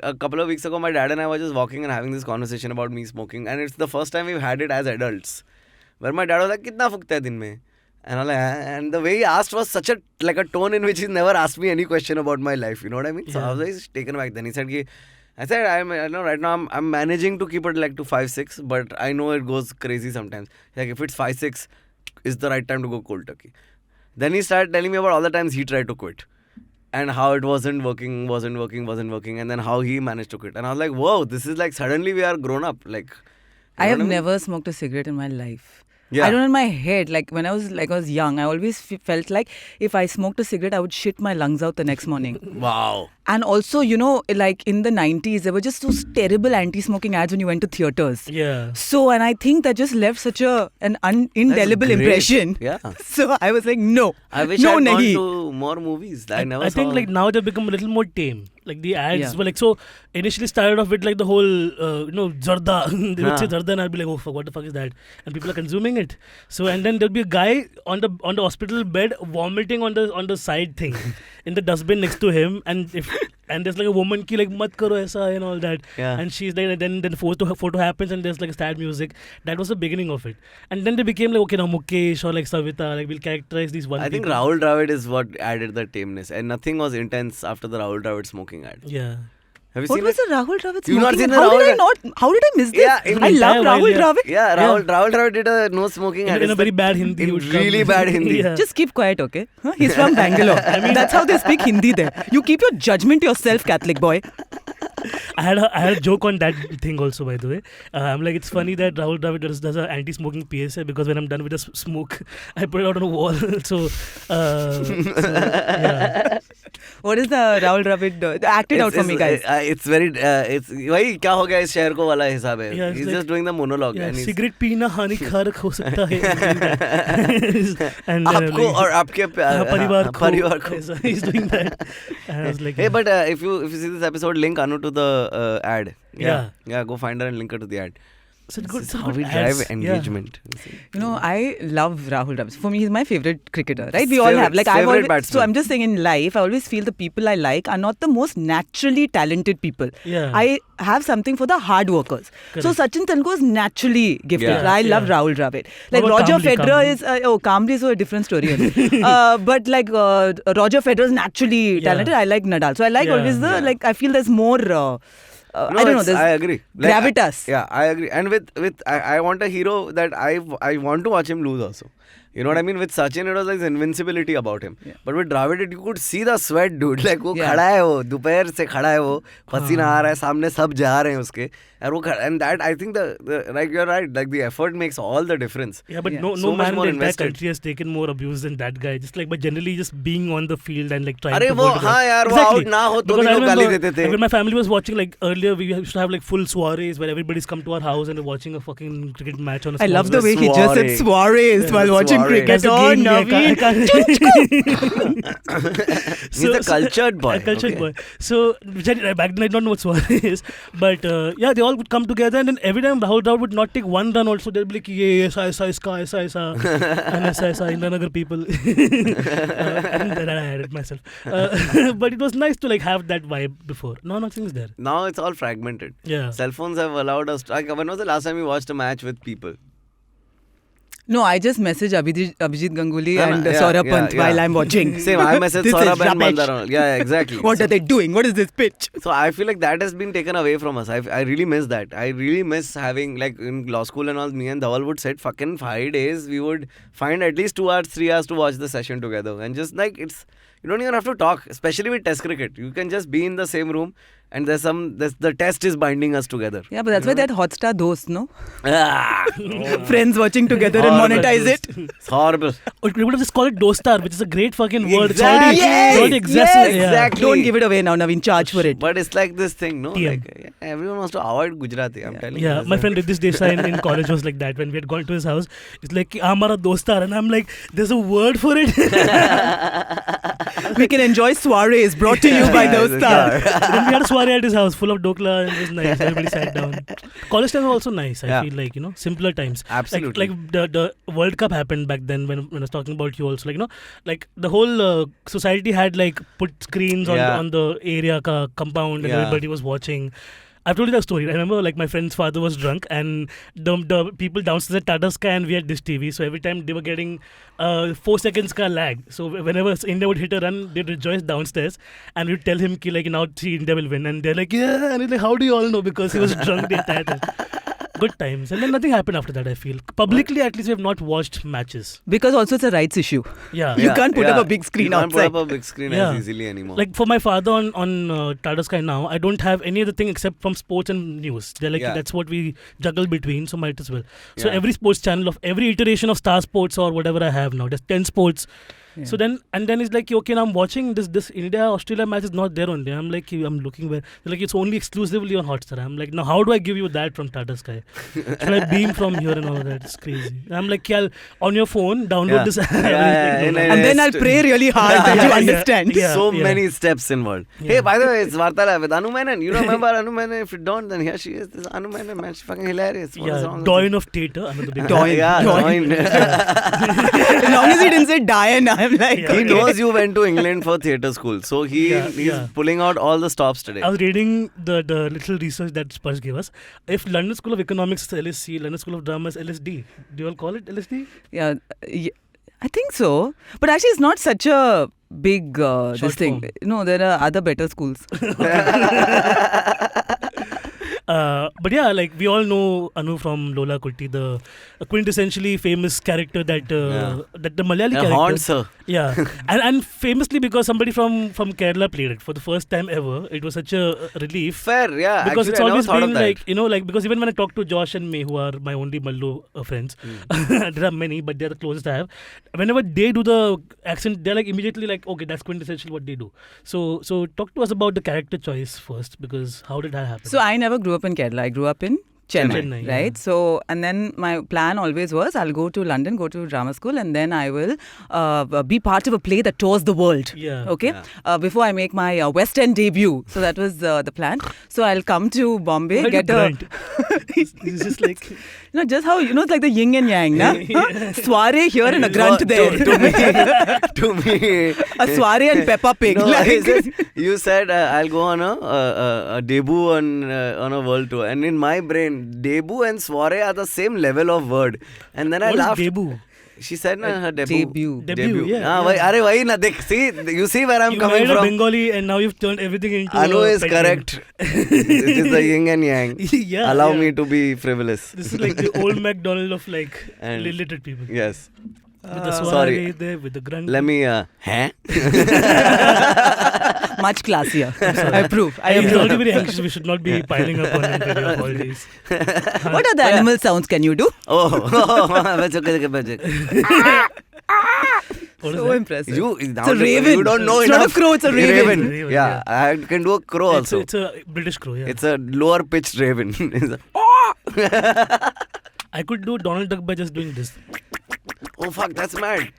a couple of weeks ago, my dad and I were just walking and having this conversation about me smoking, and it's the first time we've had it as adults. Where my dad was like, "Kitna fukta hai din mein?" And I'm like, and the way he asked was such a tone in which he's never asked me any question about my life. You know what I mean? So I was like taken back. Then he said, I said, I know right now I'm managing to keep it like to 5-6, but I know it goes crazy sometimes. Like if it's 5-6, is the right time to go cold turkey. Then he started telling me about all the times he tried to quit. And how it wasn't working. And then how he managed to quit. And I was like, whoa, this is like suddenly we are grown up. Like, I have never smoked a cigarette in my life. Yeah. I don't know, in my head, like when I was young, I always felt like if I smoked a cigarette, I would shit my lungs out the next morning. Wow. And also, you know, like in the 90s, there were just those terrible anti-smoking ads when you went to theatres. Yeah. So, and I think that just left such an indelible impression. Yeah. So I was like, no. I wish I'd gone to more movies. I think like now they've become a little more tame. Like the ads were like, so initially started off with like the whole, Zarda. They would say Zarda and I'd be like, oh fuck, what the fuck is that? And people are consuming it. So, and then there'll be a guy on the hospital bed vomiting on the side thing in the dustbin next to him. And there's like a woman ki like, mat karo aisa and all that. Yeah. And she's like, then photo happens and there's like sad music. That was the beginning of it. And then they became like, okay, now Mukesh or like Savita, like we'll characterize these one I think Rahul Dravid is what added the tameness. And nothing was intense after the Rahul Dravid smoking ad. Yeah. Have you What seen was it? the Rahul Dravid You've not smoking? seen the How did I miss this? Yeah, I love Rahul Dravid. Yeah, Rahul Dravid did a no smoking ad. In a very bad Hindi. In really bad Hindi. Yeah. Just keep quiet, okay? Huh? He's from Bangalore. I mean, that's how they speak Hindi there. You keep your judgment to yourself, Catholic boy. I had a joke on that thing also, by the way. I'm like, it's funny that Rahul Dravid does an anti-smoking PSA because when I'm done with the smoke, I put it out on a wall. So yeah. What is the Rahul Dravid? Act it out for me, guys. It's very. It's वही क्या हो गया इस शहर को वाला हिसाब है. Yeah, He's like, just doing the monologue. Yeah, and cigarette पीना हानिकारक हो सकता है. And आपको और आपके परिवार को. He's doing that. And I was like, hey, but if you see this episode, link Anu to the ad. Yeah. Go find her and link her to the ad. So this is how we drive engagement. Yeah. You know, I love Rahul Dravid. For me, he's my favorite cricketer, right? We Favorite, all have. Like I've always, batsman. so I'm just saying in life, I always feel the people I like are not the most naturally talented people. Yeah. I have something for the hard workers. Correct. So Sachin Tendulkar is naturally gifted. Yeah. I love Rahul Dravid. Like What about Roger Federer Kamli? is... Kamli is a different story. But like Roger Federer is naturally talented. I like Nadal. So I like always the... Like I feel there's more... I don't know. I agree. Gravitas. I agree. And with I want a hero that I want to watch him lose also. You know what I mean? With Sachin, it was like invincibility about him. Yeah. But with Dravid, you could see the sweat, dude. Like वो खड़ा है वो, दोपहर से खड़ा है वो, पसीना आ रहा है, सामने सब जा रहे हैं उसके. And that, I think like you're right, like the effort makes all the difference. Yeah, but no so man in the entire invested. country has taken more abuse than that guy. Just like, but generally just being on the field and like trying अरे to वो hold it हाँ up. यार वो Exactly. out ना हो तो Because भी I लोग गाली remember, देते थे. like, when my family was watching, like earlier we used to have like full soirees where everybody's come to our house and we're watching a fucking cricket match on a I small love the way screen. he just said soirees while watching soiree. cricket. That's a Oh, game, Naveen. He's a cultured boy. A cultured boy. So back then I don't know what soiree is. But they all would come together and then every time Rahul Dravid would not take one run also. They'd be like, yeah, aisa. And aisa, Indanagar people. And then I had it myself. But it was nice to like have that vibe before. Now nothing's there. Now it's all fragmented. Yeah. Cell phones have allowed us. When was the last time you watched a match with people? No, I just message Abhijit Ganguly and Saurabh Pant while I'm watching. Same, I message Saurabh and Mandar. Yeah, exactly. What are they doing? What is this pitch? So I feel like that has been taken away from us. I really miss that. I really miss having, like in law school and all, me and Dhawal would sit fucking 5 days. We would find at least 2 hours, 3 hours to watch the session together. And just like, you don't even have to talk, especially with test cricket. You can just be in the same room and the test is binding us together. Yeah, but that's why that Hotstar Dost, no? Ah, Friends watching together and monetize it. It's horrible. Or we would have just called it Dostar, which is a great fucking word. Exactly. It's already exists. Exactly. Don't give it away now, Naveen. Charge for it. But it's like this thing, no? TM. Like, everyone wants to avoid Gujarati, I'm telling you. Yeah, my friend Riddhish Desai in college was like that. When we had gone to his house, it's like, Amara Dostar. And I'm like, there's a word for it. we can enjoy soirees brought to you by those stars. Then we had a soiree at his house full of dokla and it was nice. Everybody sat down. College times were also nice. I feel like, simpler times. Absolutely. Like the World Cup happened back then when I was talking about you also. Like, like the whole society had like put screens on the area compound and everybody was watching. I've told you that story. I remember like my friend's father was drunk and the people downstairs at Tata Sky and we had Dish TV. So every time they were getting 4 seconds ka lag. So whenever India would hit a run, they'd rejoice downstairs and we'd tell him ki, like now see India will win. And they're like, yeah. And he's like, how do you all know? Because he was drunk the entire time. Good times. And then nothing happened after that, I feel. Publicly, at least, we have not watched matches. Because also it's a rights issue. Yeah. You can't put up a big screen outside. You can't put up a big screen as easily anymore. Like for my father on Tata Sky now, I don't have any other thing except from sports and news. They're like, that's what we juggle between, so might as well. So every sports channel of every iteration of Star Sports or whatever I have now, there's 10 sports. Yeah. So then it's like, okay, now I'm watching this India-Australia match is not there only. I'm like, I'm looking where, like, it's only exclusively on Hotstar. I'm like, now how do I give you that from Tata Sky? Should I beam from here and all of that? It's crazy. And I'm like, yeah, on your phone, download this app. And then I'll pray really hard that you understand. So many steps involved. Hey, by the way, it's Varta Lab with Anu Menon. You remember Anu Menon? If you don't, then here she is. This Anu Menon, man. She's fucking hilarious. What is wrong Doyen of theatre. Another big Doyen. Yeah, Doyen. As long as he didn't say Diane, I'm like... He knows you went to England for theatre school. So he's pulling out all the stops today. I was reading the little research that Spurs gave us. If London School of Economics is LSC, London School of Drama is LSD. Do you all call it LSD? Yeah, I think so. But actually, it's not such a big this thing. Form. No, there are other better schools. But yeah, like we all know Anu from Lola Kutty, the quintessentially famous character that the Malayali character haunts her. Yeah, and famously because somebody from Kerala played it for the first time ever. It was such a relief. Fair, yeah. Because actually, it's always been like, that. because even when I talk to Josh and May, who are my only Mallu friends, there are many, but they're the closest I have. Whenever they do the accent, they're like immediately like, okay, that's quintessentially what they do. So talk to us about the character choice first, because how did that happen? So I never grew up in Kerala. I grew up in Chennai, right? Yeah. So, and then my plan always was I'll go to London, go to drama school, and then I will be part of a play that tours the world. Yeah. Okay? Yeah. Before I make my West End debut. So that was the plan. So I'll come to Bombay, get a... It's just like... just how, it's like the yin and yang, na? Soiree here and a grunt there. To me. A soiree and Peppa Pig. No, you said I'll go on a debut on a world tour. And in my brain, debut and soiree are the same level of word. And then I laughed. Debut? She said her debut. Debut, yeah. See, you see where I'm coming from. You married a Bengali and now you've turned everything into Anu is correct. This is the yin and yang. Yeah, Allow me to be frivolous. This is like the old MacDonald of like illiterate people. Yes. With the soiree sorry. there, with the grunt. Let me, Much classier. I approve. He's already very anxious. We should not be piling up on him today of all days. What other animal sounds can you do? So impressive. It's a raven. You don't know it's enough. Not a crow, it's a raven. Yeah, I can do a crow also. It's a British crow, yeah. It's a lower pitched raven. I could do Donald Duck by just doing this. Oh fuck, that's mad.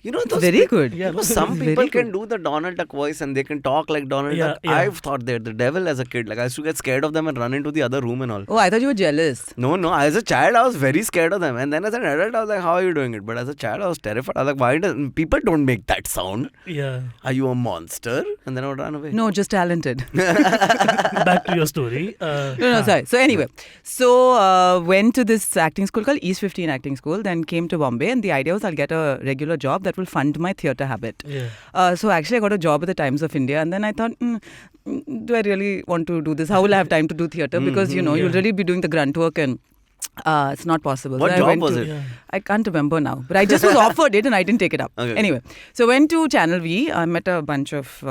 Those very good. Yeah, some people can do the Donald Duck voice and they can talk like Donald Duck. Yeah. I've thought they're the devil as a kid. Like I used to get scared of them and run into the other room and all. Oh, I thought you were jealous. No. As a child, I was very scared of them. And then as an adult, I was like, how are you doing it? But as a child, I was terrified. I was like, why people don't make that sound? Yeah. Are you a monster? And then I would run away. No, just talented. Back to your story. No, sorry. So anyway, went to this acting school called East 15 Acting School, then came to Bombay, and the idea was I'll get a regular job that will fund my theatre habit. Yeah. So actually I got a job at the Times of India, and then I thought, do I really want to do this? How will I have time to do theatre? Because, you'll really be doing the grunt work and it's not possible. What job was it? Yeah. I can't remember now. But I just was offered it and I didn't take it up. Okay. Anyway, so went to Channel V. I met a bunch of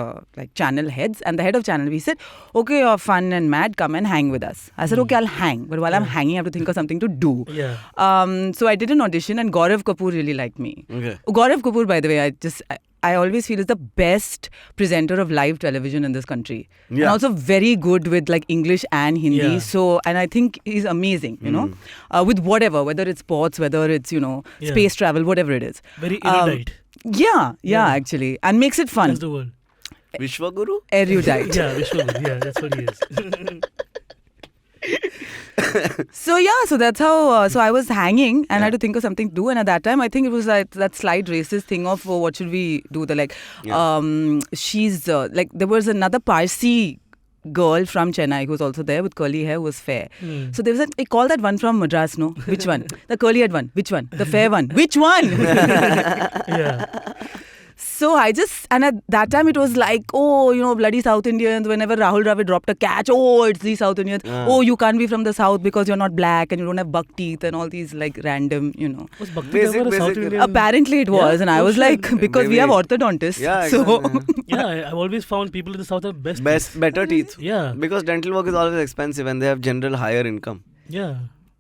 channel heads. And the head of Channel V said, okay, you're fun and mad. Come and hang with us. I said, okay, I'll hang. But while I'm hanging, I have to think of something to do. Yeah. So I did an audition and Gaurav Kapoor really liked me. Okay. Gaurav Kapoor, by the way, I always feel is the best presenter of live television in this country. And Yeah. also very good with like English and Hindi. Yeah. So, and I think he's amazing, you know, with whatever, whether it's sports, whether it's, Yeah. space travel, whatever it is. Very erudite. Yeah, Yeah. actually. And makes it fun. That's the word. Vishwaguru? Erudite. Yeah, Vishwaguru. Yeah, that's what he is. So that's how. So I was hanging and I had to think of something to do. And at that time, I think it was like that slight racist thing of what should we do? The like, she's like there was another Parsi girl from Chennai who was also there with curly hair who was fair. So there was I call that one from Madras. No, which one? The curly haired one. Which one? The fair one. Which one? Yeah. So I just, and at that time it was like, oh, bloody South Indians. Whenever Rahul Dravid dropped a catch, oh, it's these South Indians. Oh, you can't be from the South because you're not black and you don't have buck teeth and all these like random, Was Bhakti Basic- ever a South basic- Indian? Apparently it was, Yeah? and I Oh, was shit. like, because we Maybe. have orthodontists. Yeah, So exactly. Yeah, I've always found people in the South have best. Better teeth. Yeah. Because dental work is always expensive and they have general higher income. Yeah.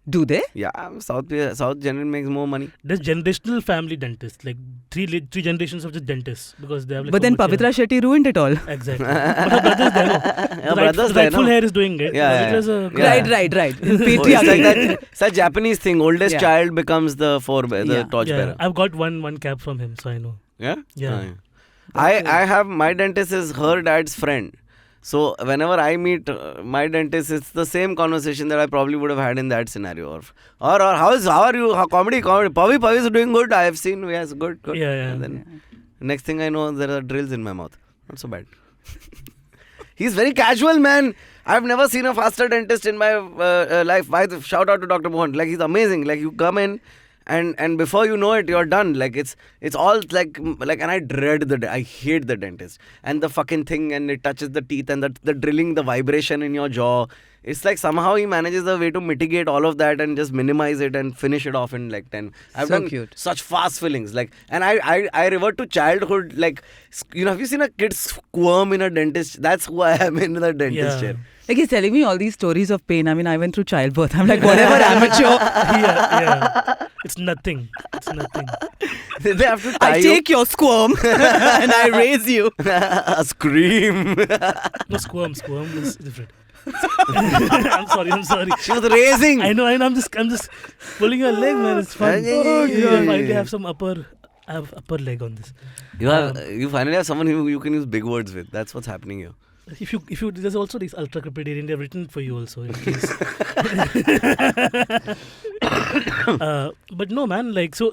do they? Yeah, South generally makes more money. There's generational family dentists, like three generations of just dentists because they have like. But so then much, Pavitra Shetty ruined it all. Exactly. But her brother's there. No? Her brother's there, rightful no? hair is doing it. Yeah, yeah, Pavitra's a- yeah. Right. Oh, it's Patriarchy. like that, it's a Japanese thing. Oldest Yeah. child becomes the Yeah. torchbearer. I've got one cap from him, so I know. Yeah? Yeah. I have, my dentist is her dad's friend. So whenever I meet my dentist, it's the same conversation that I probably would have had in that scenario. Or how are you? How comedy? Pavi is doing good. I have seen. Yes, good. Yeah. And then next thing I know, there are drills in my mouth. Not so bad. He's very casual, man. I've never seen a faster dentist in my life. Shout out to Dr. Mohan. Like, he's amazing. Like, you come in and before you know it, you're done. Like, it's all like, and I dread I hate the dentist. And the fucking thing, and it touches the teeth, and the drilling, the vibration in your jaw. It's like somehow he manages a way to mitigate all of that and just minimize it and finish it off in like 10. I've So done cute. such fast fillings. Like, and I revert to childhood. Like, have you seen a kid squirm in a dentist? That's who I am in the dentist chair. Like he's telling me all these stories of pain. I mean, I went through childbirth. I'm like, whatever, amateur. Yeah. It's nothing. They have to tie I you. take your squirm and I raise you. Scream. No, squirm is different. I'm sorry. She was raising. I know. I'm just pulling your leg, man. It's fun. I finally have some upper leg on this. You finally have someone who you can use big words with. That's what's happening here. If you there's also these ultra crepidarian, they've written for you also in case. But no, man, like so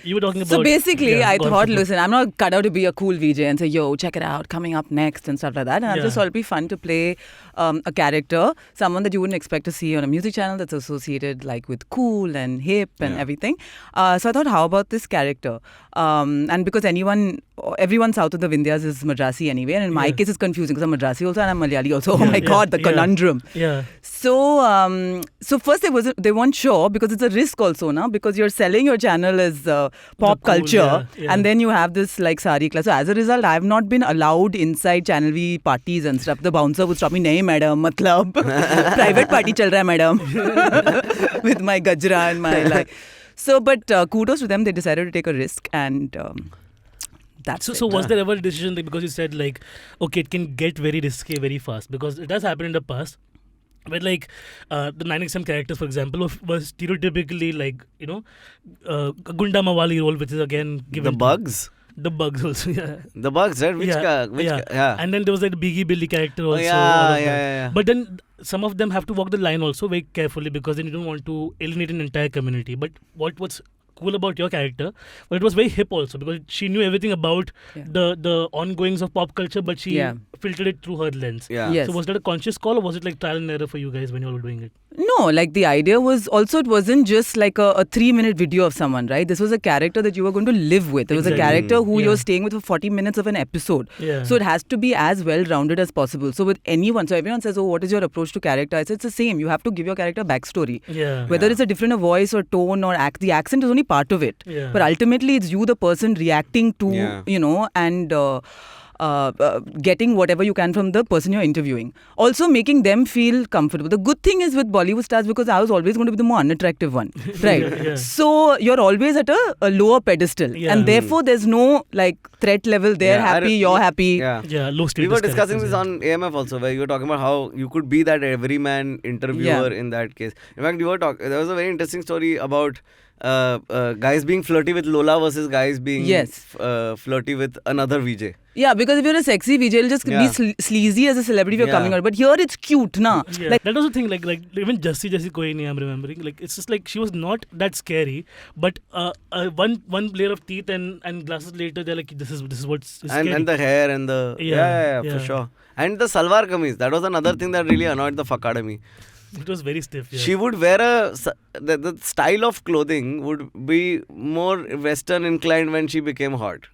you were talking about. So basically, yeah, I go on, thought, go on. listen, I'm not cut out to be a cool VJ and say, yo, check it out, coming up next and stuff like that. And I just thought it'd be fun to play a character, someone that you wouldn't expect to see on a music channel that's associated like with cool and hip and everything. So I thought, how about this character? And because everyone south of the Vindhyas is Madrasi anyway, and in my case it's confusing because I'm Madrasi also and I'm Malayali also. Oh my God, the conundrum. Yeah. So first they weren't sure because it's a risk also, na? Because you're selling your channel as pop cool, culture, yeah. and then you have this like sari class. So as a result, I've not been allowed inside Channel V parties and stuff. The bouncer would stop me, nahi madam, matlab private party chal raha hai madam, with my gajra and my like. So, but kudos to them. They decided to take a risk and. That's So was there ever a decision, like, because you said like, okay, it can get very risky very fast, because it has happened in the past where like the 9XM characters, for example, was stereotypically like, a Gunda Mawali role, which is again given The bugs. The bugs also, yeah. The bugs, right? Yeah. And then there was like the Biggie Billy character also. Yeah. But then some of them have to walk the line also very carefully, because then you don't want to alienate an entire community. But what's cool about your character, but it was very hip also, because she knew everything about the ongoings of pop culture, but she filtered it through her lens. Yeah. Yes. So was that a conscious call, or was it like trial and error for you guys when you all were doing it? No, like the idea was also, it wasn't just like a 3-minute video of someone, right? This was a character that you were going to live with. It was a character who you're staying with for 40 minutes of an episode. Yeah. So it has to be as well-rounded as possible. So with anyone, so everyone says, oh, what is your approach to character? I said, it's the same. You have to give your character backstory. Yeah. Whether it's a different voice or tone or the accent is only part of it. Yeah. But ultimately, it's you, the person reacting to, and getting whatever you can from the person you're interviewing. Also making them feel comfortable. The good thing is with Bollywood stars, because I was always going to be the more unattractive one, right? So you're always at a lower pedestal, and therefore there's no like threat level. They're happy, you're happy. Low status. We were discussing this on AMF also, where you were talking about how you could be that everyman interviewer in that case. In fact, there was a very interesting story about guys being flirty with Lola versus guys being flirty with another VJ. Yeah, because if you're a sexy VJ, you'll just be sleazy as a celebrity if you're coming out. But here it's cute, na? Yeah. Like, that was the thing, like even Jassi Koi Nahi, I'm remembering. Like, it's just like she was not that scary, but one layer of teeth and glasses later, they're like, this is what's scary. And the hair and the... for sure. And the salwar kameez, that was another thing that really annoyed the fuck out of me. It was very stiff. Yeah. She would wear the style of clothing would be more Western inclined when she became hot.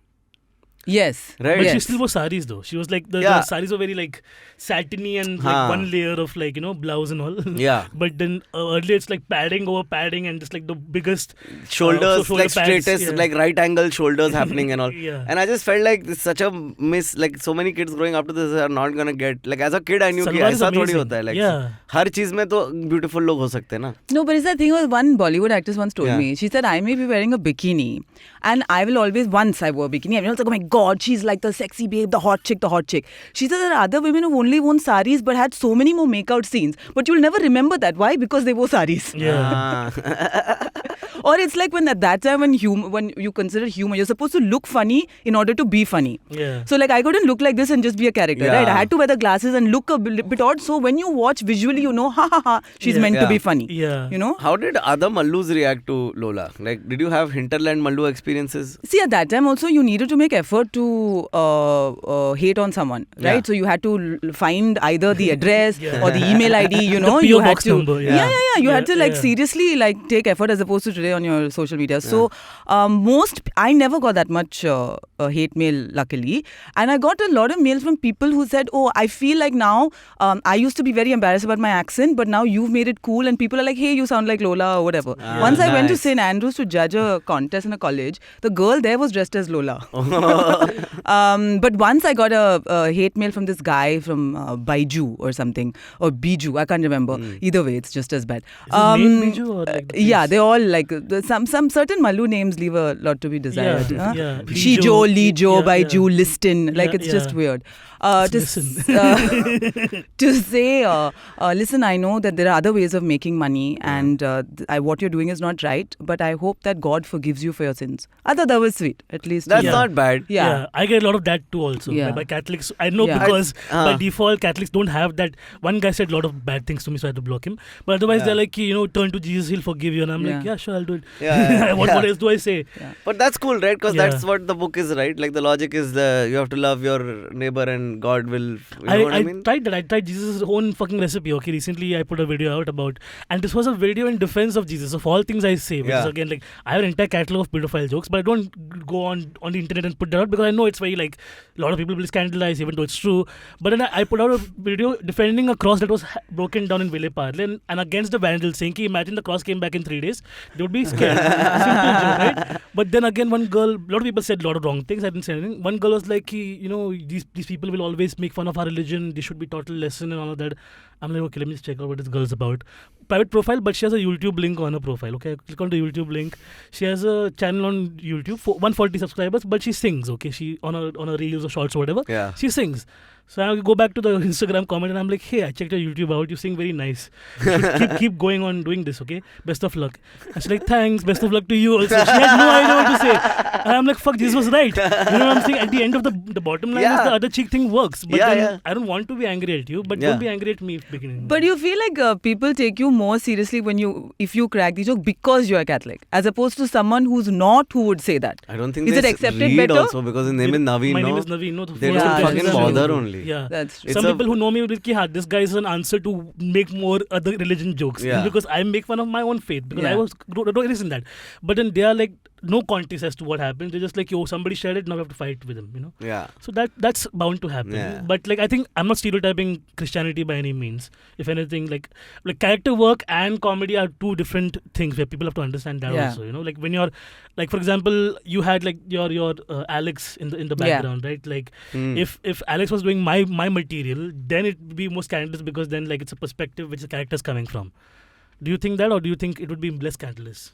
Yes. Right. But she still wore saris though. She was like, the saris were very like satiny and like one layer of like, blouse and all. Yeah. But then earlier it's like padding over padding and just like the biggest shoulders, shoulder like straightest, like right angle shoulders happening and all. And I just felt like it's such a miss. Like so many kids growing up to this are not gonna get. Like as a kid, I knew कि ऐसा थोड़ी होता है. Like हर चीज में तो beautiful लोग हो सकते हैं ना. No, but it's that thing. One Bollywood actress once told me. She said, I may be wearing a bikini, and I will always. Once I wore a bikini, everyone was like, oh my god, she's like the sexy babe, the hot chick, the hot chick. She said there are other women who've only worn saris but had so many more makeout scenes. But you'll never remember that. Why? Because they wore saris. Yeah. Or it's like when at that time when you consider humor, you're supposed to look funny in order to be funny. Yeah. So like I couldn't look like this and just be a character, right? I had to wear the glasses and look a bit odd. So when you watch visually, you know, she's meant to be funny. Yeah. You know? How did other Mallus react to Lola? Like, did you have hinterland Mallu experiences? See, at that time also you needed to make effort to hate on someone, right? Yeah. So you had to find either the address or the email ID, you know. The You PO had box to, number, you had to like seriously like take effort as opposed to today on your social media. So I never got that much hate mail, luckily. And I got a lot of mails from people who said, oh, I feel like now I used to be very embarrassed about my accent, but now you've made it cool and people are like, hey, you sound like Lola or whatever. Once I went to St. Andrews to judge a contest in a college, the girl there was dressed as Lola. But once I got a hate mail from this guy from Baiju or something, or Biju, I can't remember. Either way, it's just as bad. Is his name Biju or like they're all like, some certain Mallu names leave a lot to be desired. Shijo, Lijo, Baiju, Liston, like it's just weird. To say, listen, I know that there are other ways of making money and what you're doing is not right, but I hope that God forgives you for your sins. I thought that was sweet, at least. That's not bad. Yeah, I get a lot of that too also. Yeah. By Catholics, I know because by default Catholics don't have that. One guy said a lot of bad things to me, so I had to block him. But otherwise they're like, turn to Jesus, he'll forgive you. And I'm like, yeah, sure, I'll do it. What else do I say? Yeah. But that's cool, right? Because that's what the book is, right? Like the logic is you have to love your neighbor and God will, you know what I mean? Tried that. I tried Jesus' own fucking recipe. Okay, recently I put a video out about, and this was a video in defense of Jesus. Of all things I say, which is again like, I have an entire catalog of pedophile jokes, but I don't go on the internet and put that out because I know it's very like, a lot of people will scandalize even though it's true. But then I put out a video defending a cross that was broken down in Ville Parle and against the vandals, saying, imagine the cross came back in 3 days, they would be scared. Simple joke, right? But then again, one girl, a lot of people said a lot of wrong things. I didn't say anything. One girl was like, these people will always make fun of our religion. They should be taught a lesson and all of that. I'm like, okay, let me just check out what this girl's about. Private profile, but she has a YouTube link on her profile. Okay, click on the YouTube link. She has a channel on YouTube, 140 subscribers, but she sings. Okay, she on her reels or shorts or whatever. Yeah. She sings. So I go back to the Instagram comment and I'm like, hey, I checked your YouTube out. You sing very nice. You should keep going on doing this, okay? Best of luck. And she's like, thanks. Best of luck to you also. She had no idea what to say. And I'm like, fuck, this was right. You know what I'm saying? At the end of the bottom line is the other cheek thing works. But then I don't want to be angry at you, but don't be angry at me beginning. But you feel like people take you more seriously if you crack the joke because you're a Catholic, as opposed to someone who's not who would say that. I don't think is they it accepted read better? Also because his name is Navin. My name is Navin. No, they don't fucking bother only. Yeah, that's true. Some people who know me will be like, this guy is an answer to make more other religion jokes. Because I make fun of my own faith because I was raised in that. But then they are like, no context as to what happened. They're just like, yo, somebody shared it, now we have to fight with him, you know. Yeah. So that's bound to happen. Yeah. But like, I think I'm not stereotyping Christianity by any means. If anything, like character work and comedy are two different things where people have to understand that also. You know, like when you're, like for example, you had like your Alex in the background, right? Like if Alex was doing my material, then it would be more scandalous because then like it's a perspective which the character's coming from. Do you think that, or do you think it would be less scandalous?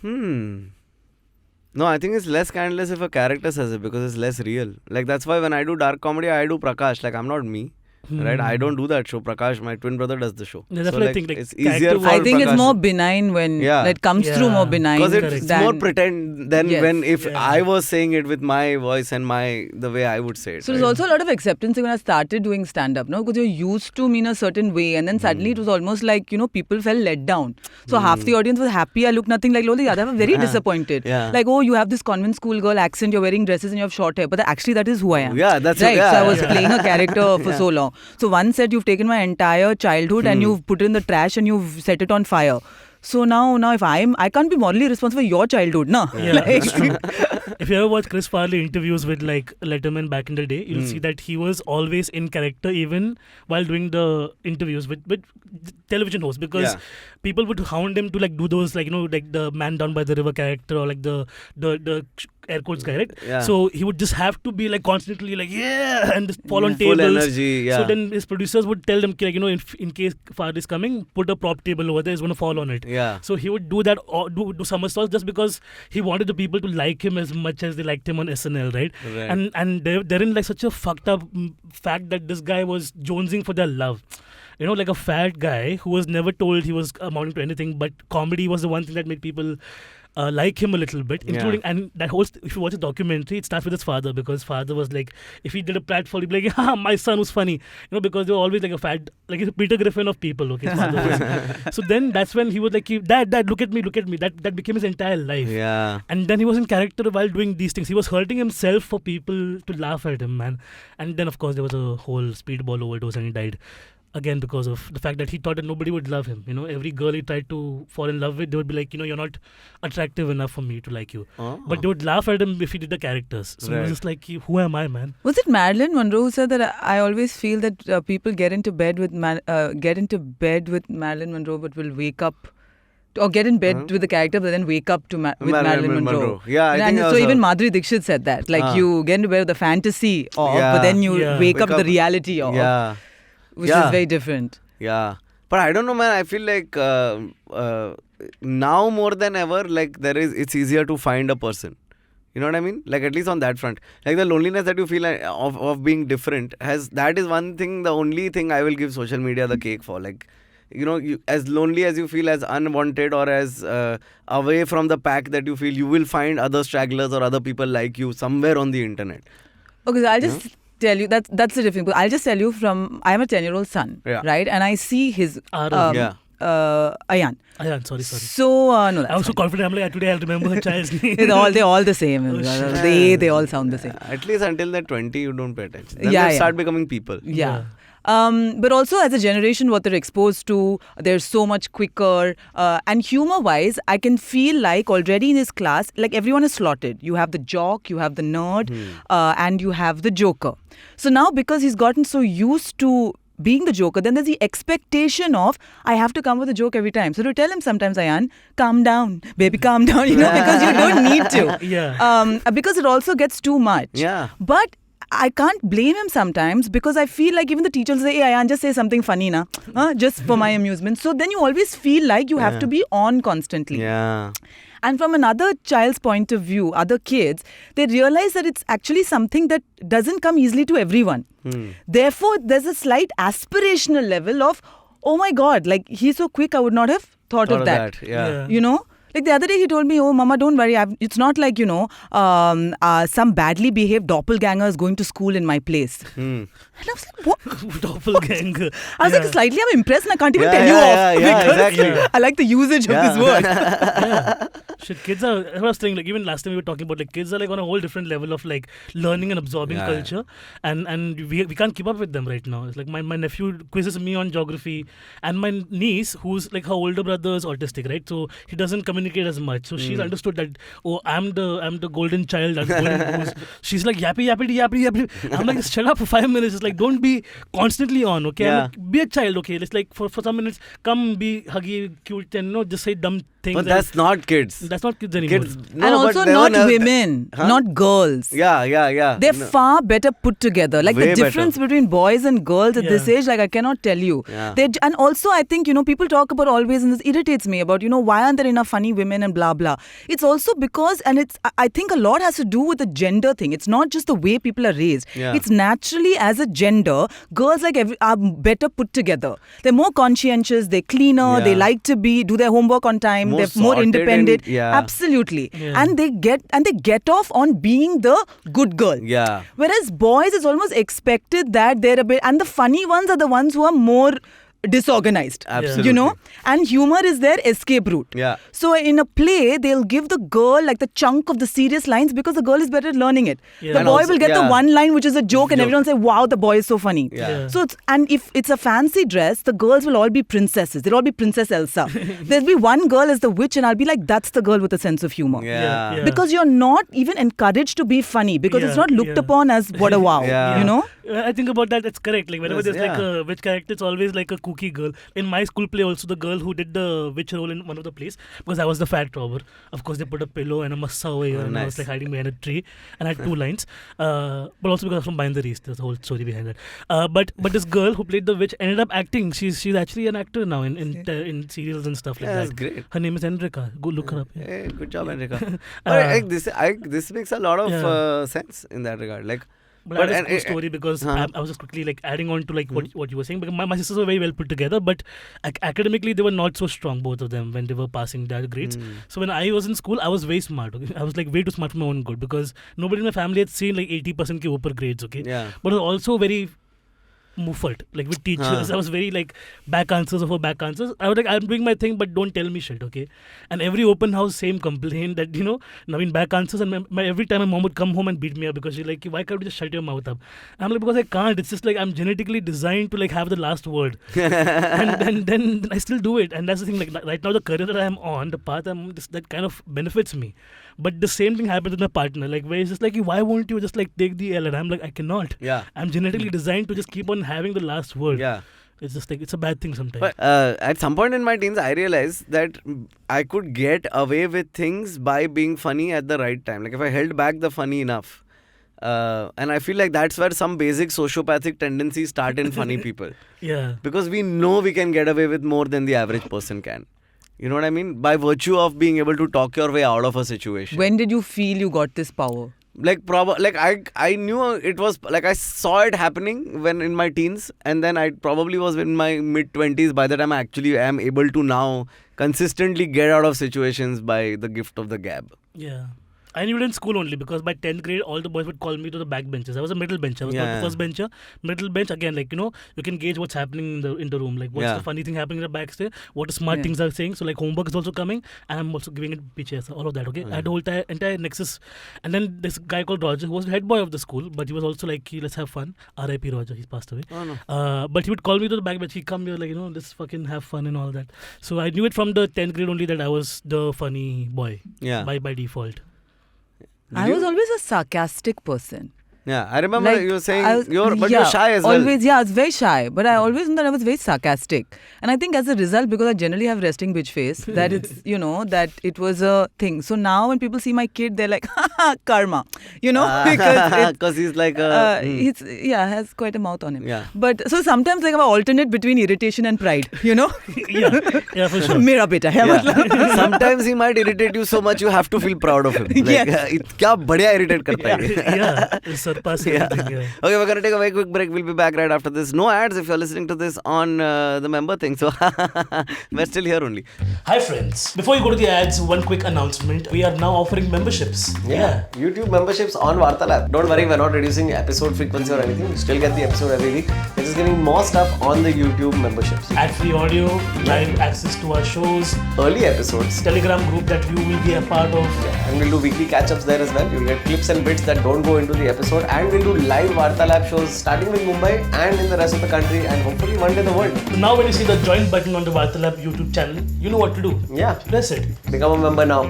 No, I think it's less scandalous if a character says it because it's less real. Like that's why when I do dark comedy, I do Prakash. Like I'm not me. Right, I don't do that show. Prakash, my twin brother, does the show. Yeah, that's what I think. Like, it's easier for I think Prakash. it's more benign when it comes through more benign. Because it's more pretend than when if I was saying it with my voice and the way I would say it. So there's also a lot of acceptance when I started doing stand-up, no? Because you're used to me in a certain way, and then suddenly it was almost like, you know, people felt let down. So half the audience was happy. I looked nothing like Lola. The other were very disappointed. Like, oh, you have this convent school girl accent, you're wearing dresses and you have short hair. But actually that is who I am. Yeah, that's right. So I was playing a character for so long. So one said, you've taken my entire childhood and you've put it in the trash and you've set it on fire. So now if I can't be morally responsible for your childhood, no? Yeah, that's true. If you ever watch Chris Farley interviews with like Letterman back in the day, you'll see that he was always in character even while doing the interviews with television hosts, because people would hound him to like do those, like, you know, like the man down by the river character or like the air quotes guy, right? Yeah. So he would just have to be like constantly like and just fall on tables. Full energy. So then his producers would tell them, like, you know, in case Farley is coming, put a prop table over there, he's going to fall on it. Yeah. So he would do that, or do somersaults just because he wanted the people to like him as much as they liked him on SNL, right? And they're in like such a fucked up fact that this guy was jonesing for their love. You know, like a fat guy who was never told he was amounting to anything, but comedy was the one thing that made people like him a little bit, including, and that whole, if you watch the documentary, it starts with his father, because his father was like, if he did a pratfall, he'd be like, my son was funny, you know, because they were always like a fat, like a Peter Griffin of people, okay, his father was. So then that's when he was like, dad, look at me, that became his entire life. Yeah. And then he was in character while doing these things. He was hurting himself for people to laugh at him, man. And then of course there was a whole speedball overdose and he died. Again, because of the fact that he thought that nobody would love him. You know, every girl he tried to fall in love with, they would be like, you know, you're not attractive enough for me to like you. But they would laugh at him if he did the characters. So he was just like, who am I, man? Was it Marilyn Monroe who said that I always feel that people get into bed with Marilyn Monroe, but will wake up, or get in bed with the character, but then wake up with Marilyn Monroe. Yeah, I think so even Madhuri Dixit said that. Like you get into bed with the fantasy of, but then you wake up to the reality of. Yeah. Which is very different. Yeah. But I don't know, man. I feel like now more than ever, like it's easier to find a person. You know what I mean? Like at least on that front. Like the loneliness that you feel of being different, that is one thing, the only thing I will give social media the cake for. Like, you know, as lonely as you feel, as unwanted or as away from the pack that you feel, you will find other stragglers or other people like you somewhere on the internet. Okay, so I'll just tell you, that's the difference. I'll just tell you I'm a 10-year-old son, right? And I see his Ayan. Ayan, sorry. So, no, that's I was so confident. I'm like, today I'll remember her child's name. They're all the same. They all sound the same. At least until they're 20, you don't pay attention. Then they start becoming people. Yeah. But also as a generation, what they're exposed to, they're so much quicker. And humor-wise, I can feel like already in his class, like everyone is slotted. You have the jock, you have the nerd, and you have the joker. So now because he's gotten so used to being the joker, then there's the expectation of, I have to come with a joke every time. So to tell him sometimes, Ayan, calm down, baby, calm down, you know, because you don't need to. Because it also gets too much. Yeah. But I can't blame him sometimes, because I feel like even the teachers say, hey, Ayan, just say something funny, na, just for my amusement. So then you always feel like you have to be on constantly. Yeah. And from another child's point of view, other kids, they realize that it's actually something that doesn't come easily to everyone. Therefore, there's a slight aspirational level of, oh my God, like he's so quick, I would not have thought of that. You know? Like the other day he told me, oh mama, don't worry, it's not like, you know, some badly behaved doppelganger is going to school in my place. And I was like, what? Doppelganger. I was like, slightly I'm impressed and I can't even tell you off. Yeah, exactly. I like the usage of this word. Shit, kids are. I was saying, like, even last time we were talking about, like, kids are like on a whole different level of like learning and absorbing culture, and we can't keep up with them right now. It's like my nephew quizzes me on geography, and my niece, who's like her older brother, is autistic, right? So he doesn't communicate as much. So she's understood that, oh, I'm the golden child. I'm the golden goose. She's like yappy. I'm like, just shut up for 5 minutes. It's like, don't be constantly on, okay? Yeah. Like, be a child, okay? It's like for some minutes, come be huggy, cute, and just say dumb things. But that's not kids. That's not kids anymore. Kids, And also not women, not girls. Yeah. They're far better put together. Like Way the difference between boys and girls at this age, like I cannot tell you. Yeah. And also I think, people talk about always, and this irritates me about, why aren't there enough funny women and blah, blah. It's also because, and I think a lot has to do with the gender thing. It's not just the way people are raised. Yeah. It's naturally as a gender, girls are better put together. They're more conscientious, they're cleaner, they like to do their homework on time, they're more independent. Absolutely. Yeah. And they get off on being the good girl. Yeah. Whereas boys, it's almost expected that they're a bit, and the funny ones are the ones who are more disorganized. Absolutely. And humor is their escape route. Yeah. So in a play, they'll give the girl like the chunk of the serious lines because the girl is better at learning it. Yeah. The And boy also- will get the one line which is a joke and Joke. everyone say, wow, the boy is so funny. Yeah. So if it's a fancy dress, the girls will all be princesses. They'll all be Princess Elsa. There'll be one girl as the witch and I'll be like, that's the girl with a sense of humor. Yeah. Because you're not even encouraged to be funny because it's not looked upon as what a wow, Yeah. I think about that. That's correct. Like whenever Yes, there's like a witch character, it's always like a kooky girl. In my school play, also the girl who did the witch role in one of the plays, because I was the fat robber. Of course, they put a pillow and a massa over here, and I was like hiding behind a tree, and I had 2 lines. But also because I was from behind the East, there's a whole story behind that. But this girl who played the witch ended up acting. She's actually an actor now in serials and stuff like that. That's great. Her name is Enrica. Go look her up. Yeah. Hey, good job, Enrica. But this makes a lot of sense in that regard. Like, But that is a cool story because I was just quickly like adding on to like what you were saying, because my sisters were very well put together, but academically they were not so strong, both of them, when they were passing their grades. So when I was in school, I was very smart. Okay? I was like way too smart for my own good because nobody in my family had seen like 80% ke upar grades. Okay, but I was also very muffled, like with teachers. I was very like back answers. I was like, I'm doing my thing, but don't tell me shit, okay? And every open house, same complaint that, Navin back answers, and every time my mom would come home and beat me up because she's like, why can't you just shut your mouth up? And I'm like, because I can't. It's just like I'm genetically designed to like have the last word. and then I still do it. And that's the thing, like right now the career that I'm on, the path that kind of benefits me. But the same thing happens with my partner, like where he's just like, why won't you just like take the L? And I'm like, I cannot. Yeah. I'm genetically designed to just keep on having the last word. Yeah. It's just like, it's a bad thing sometimes. But at some point in my teens, I realized that I could get away with things by being funny at the right time. Like if I held back the funny enough. And I feel like that's where some basic sociopathic tendencies start in funny people. Yeah. Because we know we can get away with more than the average person can. You know what I mean? By virtue of being able to talk your way out of a situation. When did you feel you got this power? I knew it was like I saw it happening when in my teens, and then I probably was in my mid-20s by the time I actually am able to now consistently get out of situations by the gift of the gab. Yeah. I knew it in school only because by 10th grade, all the boys would call me to the back benches. I was a middle bench. I was not the first bencher. Middle bench, again, like, you can gauge what's happening in the room. Like, what's the funny thing happening in the backstage? What smart things are saying? So, like, homework is also coming. And I'm also giving it PSA, all of that, okay? I had the whole entire nexus. And then this guy called Roger, who was the head boy of the school, but he was also like, let's have fun. R.I.P. Roger, he's passed away. Oh, no. But he would call me to the back bench. He'd come here, like, let's fucking have fun and all that. So, I knew it from the 10th grade only that I was the funny boy. Yeah. By default. I was always a sarcastic person. Yeah, I remember Like, you were saying you're shy as well. Always, I was very shy. But I always knew that I was very sarcastic. And I think as a result, because I generally have resting bitch face, that it's, that it was a thing. So now when people see my kid, they're like, haha, karma. Because he's like has quite a mouth on him. Yeah. But so sometimes like I alternate between irritation and pride, Yeah, for sure. Mera beta hai, matlab. Sometimes he might irritate you so much you have to feel proud of him. Like, Yes. क्या बढ़िया irritate करता है. Yeah, it's pass Yeah. everything. Yeah. Okay, we're going to take a very quick break. We'll be back right after this. No ads if you're listening to this on the member thing. So we're still here only. Hi friends. Before you go to the ads, one quick announcement. We are now offering memberships. YouTube memberships on Varta Lab. Don't worry, we're not reducing episode frequency or anything. You still get the episode every week. We're just giving more stuff on the YouTube memberships. Ad-free audio, live access to our shows, Early episodes. Telegram group that you will be a part of. And we'll do weekly catch-ups there as well. You'll get clips and bits that don't go into the episode. And we'll do live Varta Lab shows starting with Mumbai and in the rest of the country and hopefully one day the world. So now when you see the join button on the Varta Lab YouTube channel, you know what to do. Yeah. Press it. Become a member now.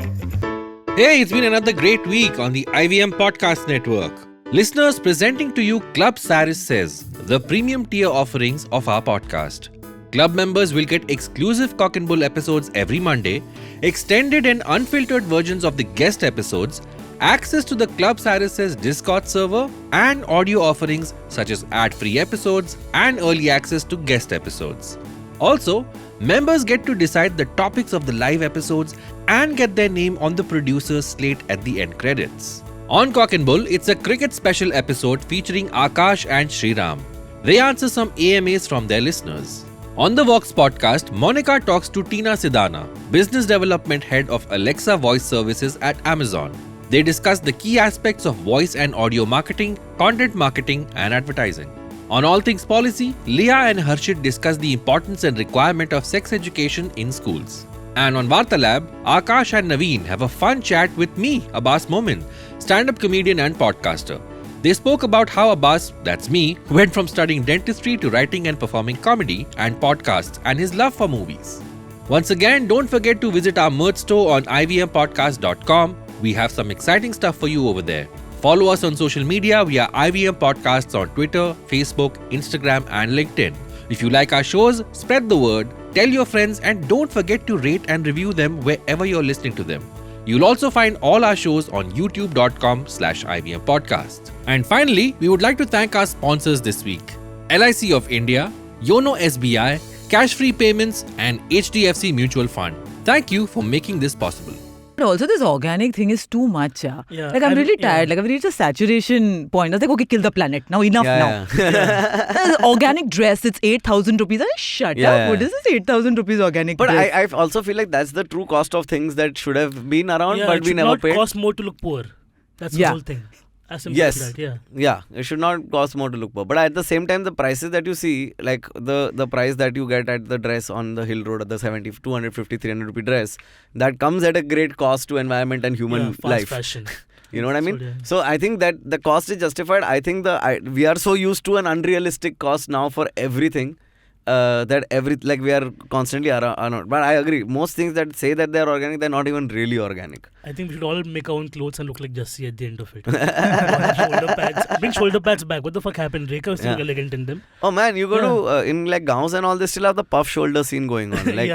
Hey, it's been another great week on the IVM Podcast Network. Listeners, presenting to you Club Saris Says, the premium tier offerings of our podcast. Club members will get exclusive Cock and Bull episodes every Monday, extended and unfiltered versions of the guest episodes, access to the Club Saris Says Discord server, and audio offerings such as ad-free episodes and early access to guest episodes. Also, members get to decide the topics of the live episodes and get their name on the producer's slate at the end credits. On Cock and Bull, it's a cricket special episode featuring Aakash and Sriram. They answer some AMAs from their listeners. On the Vox podcast, Monica talks to Tina Sidana, Business Development Head of Alexa Voice Services at Amazon. They discuss the key aspects of voice and audio marketing, content marketing, and advertising. On All Things Policy, Leah and Harshit discuss the importance and requirement of sex education in schools. And on Varta Lab, Aakash and Navin have a fun chat with me, Abbas Momin, stand-up comedian and podcaster. They spoke about how Abbas, that's me, went from studying dentistry to writing and performing comedy and podcasts and his love for movies. Once again, don't forget to visit our merch store on ivmpodcast.com. We have some exciting stuff for you over there. Follow us on social media via IVM Podcasts on Twitter, Facebook, Instagram and LinkedIn. If you like our shows, spread the word, tell your friends and don't forget to rate and review them wherever you're listening to them. You'll also find all our shows on youtube.com/IVM Podcast. And finally, we would like to thank our sponsors this week: LIC of India, Yono SBI, Cash Free Payments and HDFC Mutual Fund. Thank you for making this possible. But also this organic thing is too much. Yeah, Like I'm really tired. yeah. Like I've reached a saturation point. I was like, okay, kill the planet. Now enough now. There's organic dress, it's 8,000 rupees. I shut Yeah, up. yeah. What is this 8,000 rupees organic But dress? I also feel like that's the true cost of things that should have been around Yeah, but it we should never not paid. cost more to look poor. That's the Yeah. whole thing. As simple Yes. as that, yeah. Yeah, it should not cost more to look poor. But at the same time, the prices that you see, like the price that you get at the dress on the Hill Road at the 250, 300 rupee dress, that comes at a great cost to environment and human Yeah, fast life. fashion. You know what I mean? So, yeah. So I think that the cost is justified. I think we are so used to an unrealistic cost now for everything. That we are constantly around. But I agree. Most things that say that they are organic, they're not even really organic. I think we should all make our own clothes and look like Jussie at the end of it. Shoulder pads. Bring shoulder pads back. What the fuck happened? Rekha was still elegant in them. Oh man, you go to in like gaons and all, they still have the puff shoulder scene going on. Like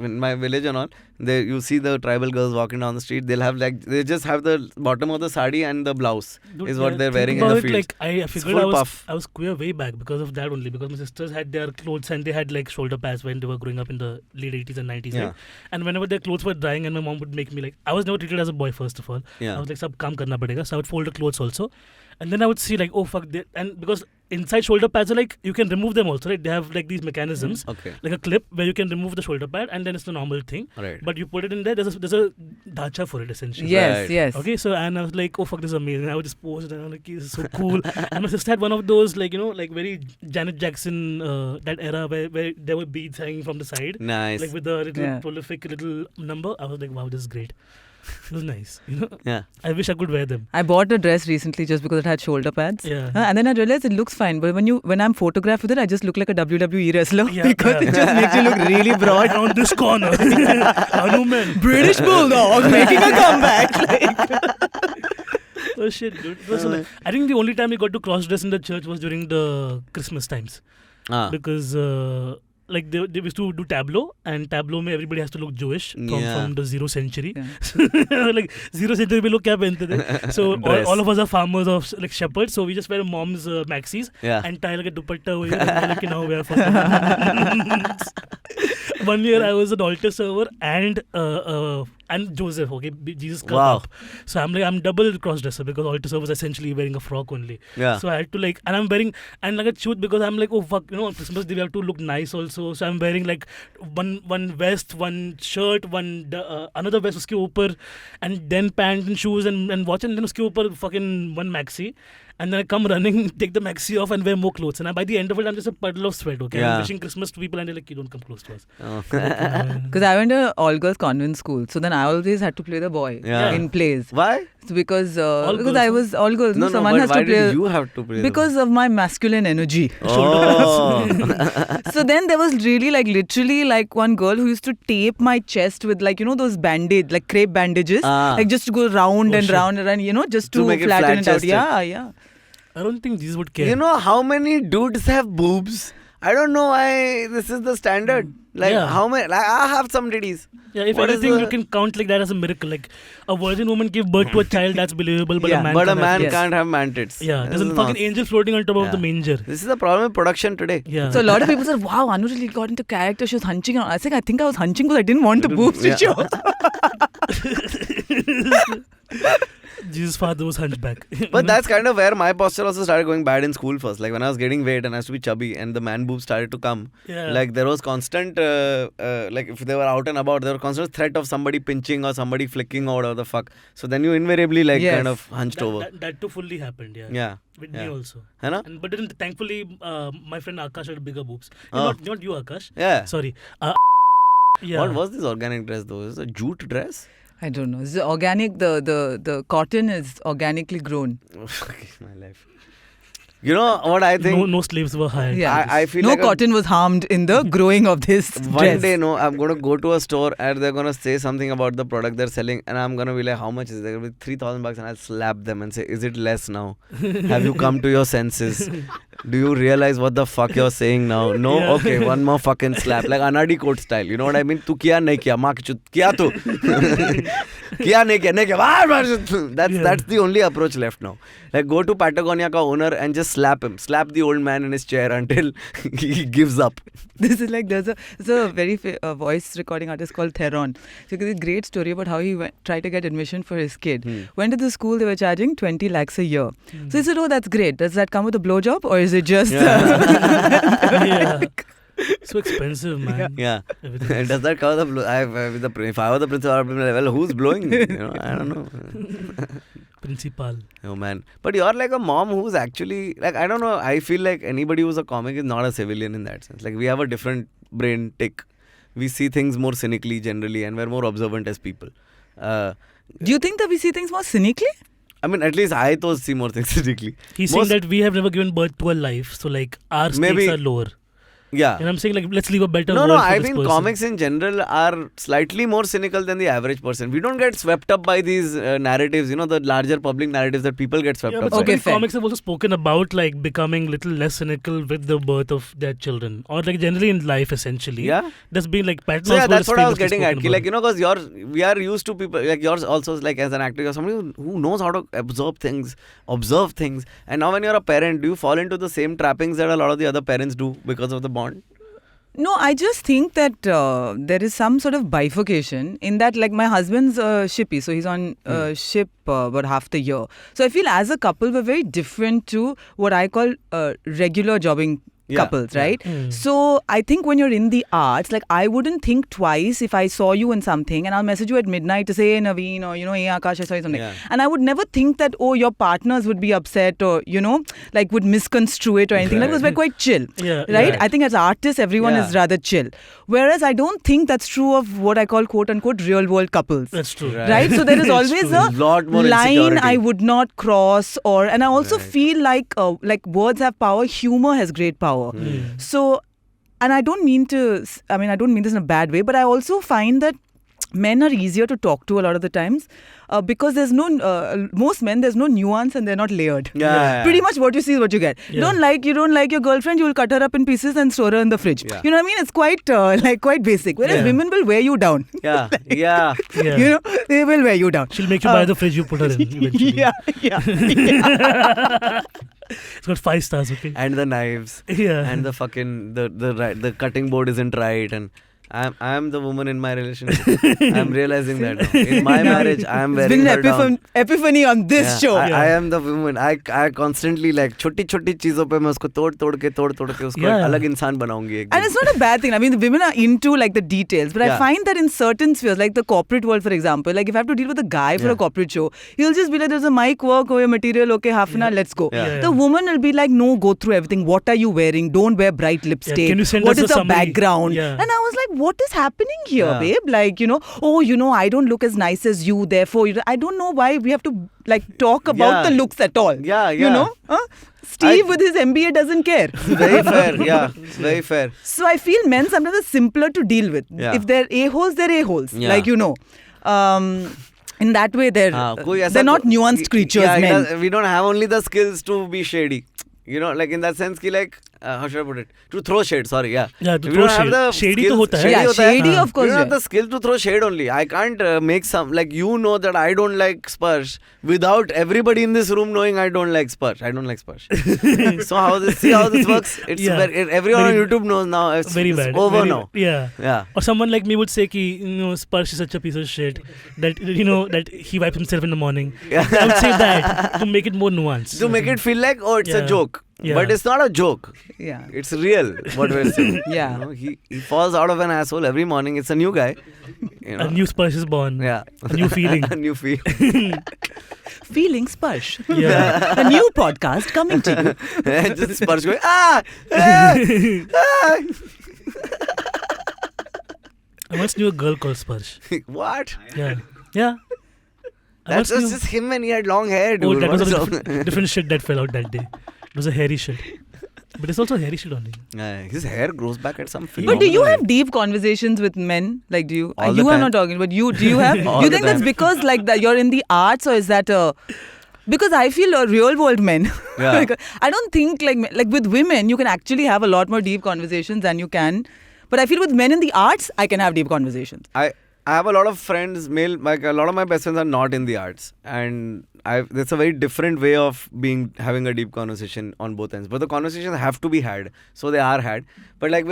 in my village and all, you see the tribal girls walking down the street. They just have the bottom of the sari and the blouse Dude, is what they're think wearing in about the it, field. like I figured full puff. I was queer way back because of that only, because my sisters had their clothes and they had like shoulder pads when they were growing up in the late 80s and 90s. Yeah. Right? And whenever their clothes were drying and my mom would make me like, I was never treated as a boy first of all. Yeah. I was like, sab kaam karna padega. So I would fold the clothes also. And then I would see like, oh fuck, and because inside shoulder pads are like, you can remove them also, right? They have like these mechanisms, Okay. like a clip where you can remove the shoulder pad and then it's the normal thing. Right. But you put it in there, there's a dhacha for it essentially. Yes, Right. yes. Okay, so and I was like, oh fuck, this is amazing. I would just post it and I'm like, this is so cool. And my sister had one of those, like, you know, like very Janet Jackson, that era where there were beads hanging from the side. Nice. Like with the little Yeah. prolific little number. I was like, wow, this is great. It was nice. You know? Yeah. I wish I could wear them. I bought a dress recently just because it had shoulder pads. Yeah. And then I realized it looks fine. But when I'm photographed with it, I just look like a WWE wrestler Yeah, because yeah. it just makes you look really broad. And on this corner, Hanuman. British Bulldog making a comeback. Oh shit, dude. It was so nice. I think the only time we got to cross dress in the church was during the Christmas times. Ah. Because like they used to do tableau, and tableau mein everybody has to look Jewish from the 0th century. Like 0th century mein log kya pehante the? So all of us are farmers of like shepherds, so we just wear mom's maxis and tie like a dupatta over here, like now we are One year I was an altar server and Joseph, okay, Jesus come up. So I'm double cross dresser because altar server was essentially wearing a frock only. So I had to like, and I'm wearing, and like a shoot because I'm like, oh fuck, on Christmas Day we have to look nice also. So I'm wearing like one vest, one shirt, another vest uske upar, and then pants and shoes and watch, and then uske upar fucking one maxi. And then I come running, take the maxi off and wear more clothes. And by the end of it, I'm just a puddle of sweat, okay? I'm wishing Christmas to people and they're like, you don't come close to us. Because I went to all-girls convent school. So then I always had to play the boy in plays. Why? So because I was all-girls. No, someone but has why to play. Did you have to play because of my masculine energy. Oh. So then there was really like literally like one girl who used to tape my chest with like, those bandage, like crepe bandages. Like just to go round and round and round, just to make flatten it out. flat-chested. Yeah. I don't think Jesus would care. You know how many dudes have boobs? I don't know why this is the standard. Like how many? Like, I have some ditties. Yeah, if anything, you can count like that as a miracle. Like a virgin woman gave birth to a child, that's believable. But a man can't have man tits. Yeah, there's a fucking angel floating on top of the manger. This is the problem with production today. Yeah. So a lot of people said, "Wow, Anu really got into character. She was hunching." I said, "I think I was hunching because I didn't want the boobs to show." Jesus' father was hunchback. But that's kind of where my posture also started going bad in school first. Like when I was getting weight and I used to be chubby and the man boobs started to come. Like there was constant, like if they were out and about, there was constant threat of somebody pinching or somebody flicking or whatever the fuck. So then you invariably kind of hunched over. That too fully happened, Yeah. With me also. But then thankfully, my friend Aakash had bigger boobs. Not you, Aakash. Yeah. Sorry. What was this organic dress though? Is it a jute dress? I don't know. It's organic. The cotton is organically grown. My life. You know what I think? No slaves were hired. Yeah. I feel no like cotton was harmed in the growing of this one dress. day, I'm going to go to a store and they're going to say something about the product they're selling and I'm going to be like, how much is it? They're going to be $3,000 and I'll slap them and say, is it less now? Have you come to your senses? Do you realize what the fuck you're saying now? No? Yeah. Okay, one more fucking slap. Like Anadi coat style. You know what I mean? Tu kiya nahi kiya? Maa ki chut. Kiya tu? Kiya nahi kiya? That's the only approach left now. Like go to Patagonia ka owner and just slap him. Slap the old man in his chair until he gives up. This is like, there's a very voice recording artist called Theron. So there's a great story about how he tried to get admission for his kid. Went to the school, they were charging 20 lakhs a year. So he said, oh, that's great. Does that come with a blowjob or is it just... So expensive, man. Yeah. Does that cover the if I were the principal, I would be like, well, who's blowing? I don't know. Principal. Oh man. But you're like a mom who's actually, like, I don't know, I feel like anybody who's a comic is not a civilian in that sense. Like we have a different brain tick. We see things more cynically generally and we're more observant as people. Do you think that we see things more cynically? I mean, at least I thought see more things cynically. He's saying that we have never given birth to a life, so like our stakes are lower. Yeah. And I'm saying like let's leave a better world No, for I this mean person. comics in general are slightly more cynical than the average person. We don't get swept up by these narratives, the larger public narratives that people get swept up but by. comics have also spoken about like becoming little less cynical with the birth of their children, or like generally in life essentially. Yeah. There's been like Patton So yeah, that's what I was getting at. about. Like, because we are used to people, like yours also, like as an actor, you're somebody who knows how to observe things. And now when you're a parent, do you fall into the same trappings that a lot of the other parents do because of the bond? No, I just think that there is some sort of bifurcation in that, like my husband's shippy, so he's on ship about half the year. So I feel as a couple, we're very different to what I call regular jobbing couples, right? So I think when you're in the arts, like I wouldn't think twice if I saw you in something and I'll message you at midnight to say, hey Naveen, or hey Aakash, I saw you something. And I would never think that, oh, your partners would be upset or, like would misconstrue it or anything. Like, because we're quite chill, right? I think as artists, everyone is rather chill. Whereas I don't think that's true of what I call quote unquote real world couples. That's true. Right? So there is always a lot more line I would not cross, and I also feel like words have power, humor has great power. So, and I don't mean this in a bad way, but I also find that men are easier to talk to a lot of the times because there's most men, there's no nuance and they're not layered. Yeah. Pretty much what you see is what you get. Yeah. You don't like your girlfriend, you will cut her up in pieces and store her in the fridge. Yeah. You know what I mean? It's quite basic. Whereas Yeah. women will wear you down. Yeah. Yeah. Yeah. You know, they will wear you down. She'll make you buy the fridge you put her in eventually. Yeah. It's got 5 stars, okay? And the knives. Yeah. And the fucking the cutting board isn't right, and I'm the woman in my relationship. I'm realizing that now. In my marriage, I'm It's wearing been her an down. epiphany on this show. I am the woman. I constantly like छोटी चीजों पे मैं उसको तोड़ के उसको एक अलग इंसान बनाऊंगी एक दिन. And it's not a bad thing. I mean, the women are into like the details, but I Yeah. find that in certain spheres, like the corporate world, for example, like if I have to deal with a guy for a corporate show, he'll just be like, "There's a mic work, your material, okay, half an hour, let's go." Yeah. The woman will be like, "No, go through everything. What are you wearing? Don't wear bright lipstick. Can you send What us is a the summary?" background?" Yeah. And I was like, "What is happening here, Yeah. babe? Like, I don't look as nice as you. Therefore, I don't know why we have to like talk about Yeah. the looks at all. Yeah, You yeah. know, Steve with his MBA doesn't care." Very fair. Yeah, very fair. So I feel men sometimes are simpler to deal with. Yeah. If they're a-holes, they're a-holes. Yeah. Like, in that way, they're कोई ऐसा they're not nuanced creatures, yeah, men. We don't have only the skills to be shady. Like in that sense ki like how should I put it? To throw shade, sorry, yeah. Yeah, to We throw don't have shade. the Shady skills- तो होता है. Yeah, होता है. shady, of course. We don't have yeah. the skill to throw shade only. I can't make some, like, that I don't like Sparsh without everybody in this room knowing I don't like Sparsh. I don't like Sparsh. So see how this works? It's Yeah. everyone on Very- YouTube knows now. It's Very bad. over Very now. bad. Yeah. Yeah. Or someone like me would say ki, Sparsh is such a piece of shit that, that he wipes himself in the morning. Yeah. I would say that to make it more nuanced. To make it feel like, oh, it's a Yeah. joke. Yeah. But it's not a joke. Yeah. It's real, what we're saying. Yeah. He falls out of an asshole every morning. It's a new guy. A new Sparsh is born. Yeah. A new feeling. A new feeling. Feeling Sparsh. Yeah. A new podcast coming to you. And just Sparsh going, ah! I once knew a girl called Sparsh. What? Yeah. Yeah. I That's once knew- just him and he had long hair, dude. Oh, that was What is a wrong? different shit that fell out that day. It was a hairy shit. But it's also hairy shit only. His hair grows back at some But phenomenal do you rate. have deep conversations with men? Like, do you? All the You are time. not talking, but do you have? All You the think that's time. because like that you're in the arts, or is that a? Because I feel real world men. Yeah. Like, I don't think like with women you can actually have a lot more deep conversations than you can. But I feel with men in the arts, I can have deep conversations. I have a lot of friends, like a lot of my best friends are not in the arts, and it's a very different way of having a deep conversation on both ends. But the conversations have to be had, so they are had. But like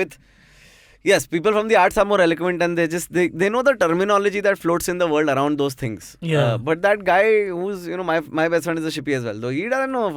yes, people from the arts are more eloquent, and they know the terminology that floats in the world around those things. Yeah. But that guy who's my best friend is a shippy as well, though he doesn't know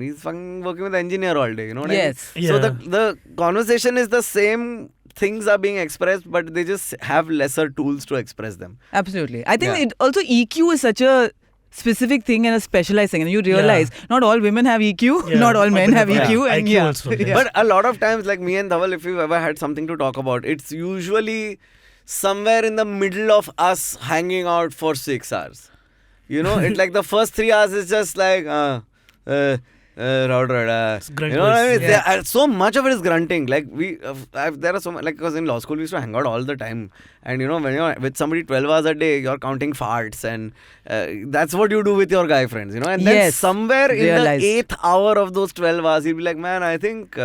he's fucking working with an engineer all day. You know what Yes. I mean? So Yeah. the conversation is the same. Things are being expressed, but they just have lesser tools to express them. Absolutely. I think Yeah. it also EQ is such a specific thing and a specialized thing, and you realize not all women have EQ, Yeah. not all men have Yeah. EQ, and IQ also, yeah. But a lot of times, like me and Dhaval, if we've ever had something to talk about, it's usually somewhere in the middle of us hanging out for 6 hours. It's like the first 3 hours is just like, Rahul Dravid. grunt You know what I voice. mean? Yeah. So much of it is grunting. Like there are so much, like, because in law school we used to hang out all the time, and when you're with somebody 12 hours a day, you're counting farts, and that's what you do with your guy friends, and then Yes. somewhere Realized. in the 8th hour of those 12 hours, you'll be like, man, I think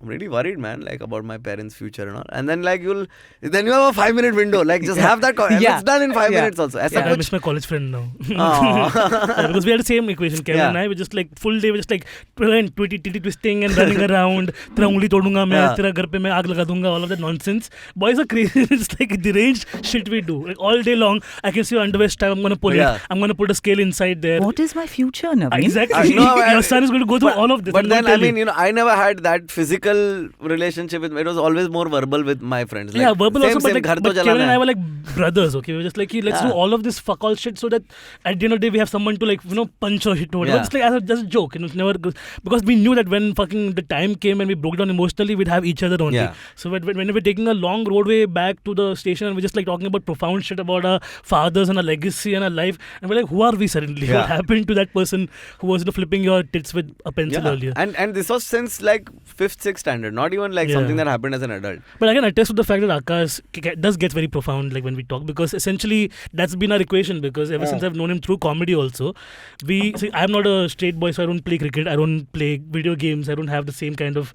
I'm really worried, man, like about my parents' future and all. And then like you have a 5-minute window, like just have that. And Yeah. it's done in 5 Yeah. minutes also. Aisa I kuch- miss my college friend now. Aw. Yeah, because we had the same equation. Kevin Yeah. and I were just like full day, we just like twisting and running around. Tera ungli todunga main, Yeah. tera ghar pe main aag laga dunga, all of that nonsense. Boys are crazy. It's like deranged shit we do. Like all day long, I can see your underwear strap. I'm gonna pull Yeah. it. I'm gonna put a scale inside there. what is my future, Naveen? Exactly. No, Your son is going to go through all of this. But I'm then, gonna I tell mean, I never had that physical relationship with. It was always more verbal with my friends. Like, yeah, verbal same, also, but, same, like, ghar to but Kevin jalana and I hai. were like brothers, okay? We were just like, let's do Yeah. all of this fuck all shit so that at the end of the day we have someone to like, punch or hit or whatever. Yeah. It's like as just a joke, it never goes, because we knew that when fucking the time came and we broke down emotionally, we'd have each other only. Yeah. So when we're taking a long roadway back to the station and we're just like talking about profound shit about our fathers and our legacy and our life, and we're like, who are we suddenly? Yeah. What happened to that person who was flipping your tits with a pencil earlier? And this was since like 5th, specific standard, not even like something that happened as an adult. But I can attest to the fact that Aakash does get very profound like when we talk, because essentially that's been our equation, because ever since I've known him through comedy also, I'm not a straight boy, so I don't play cricket, I don't play video games, I don't have the same kind of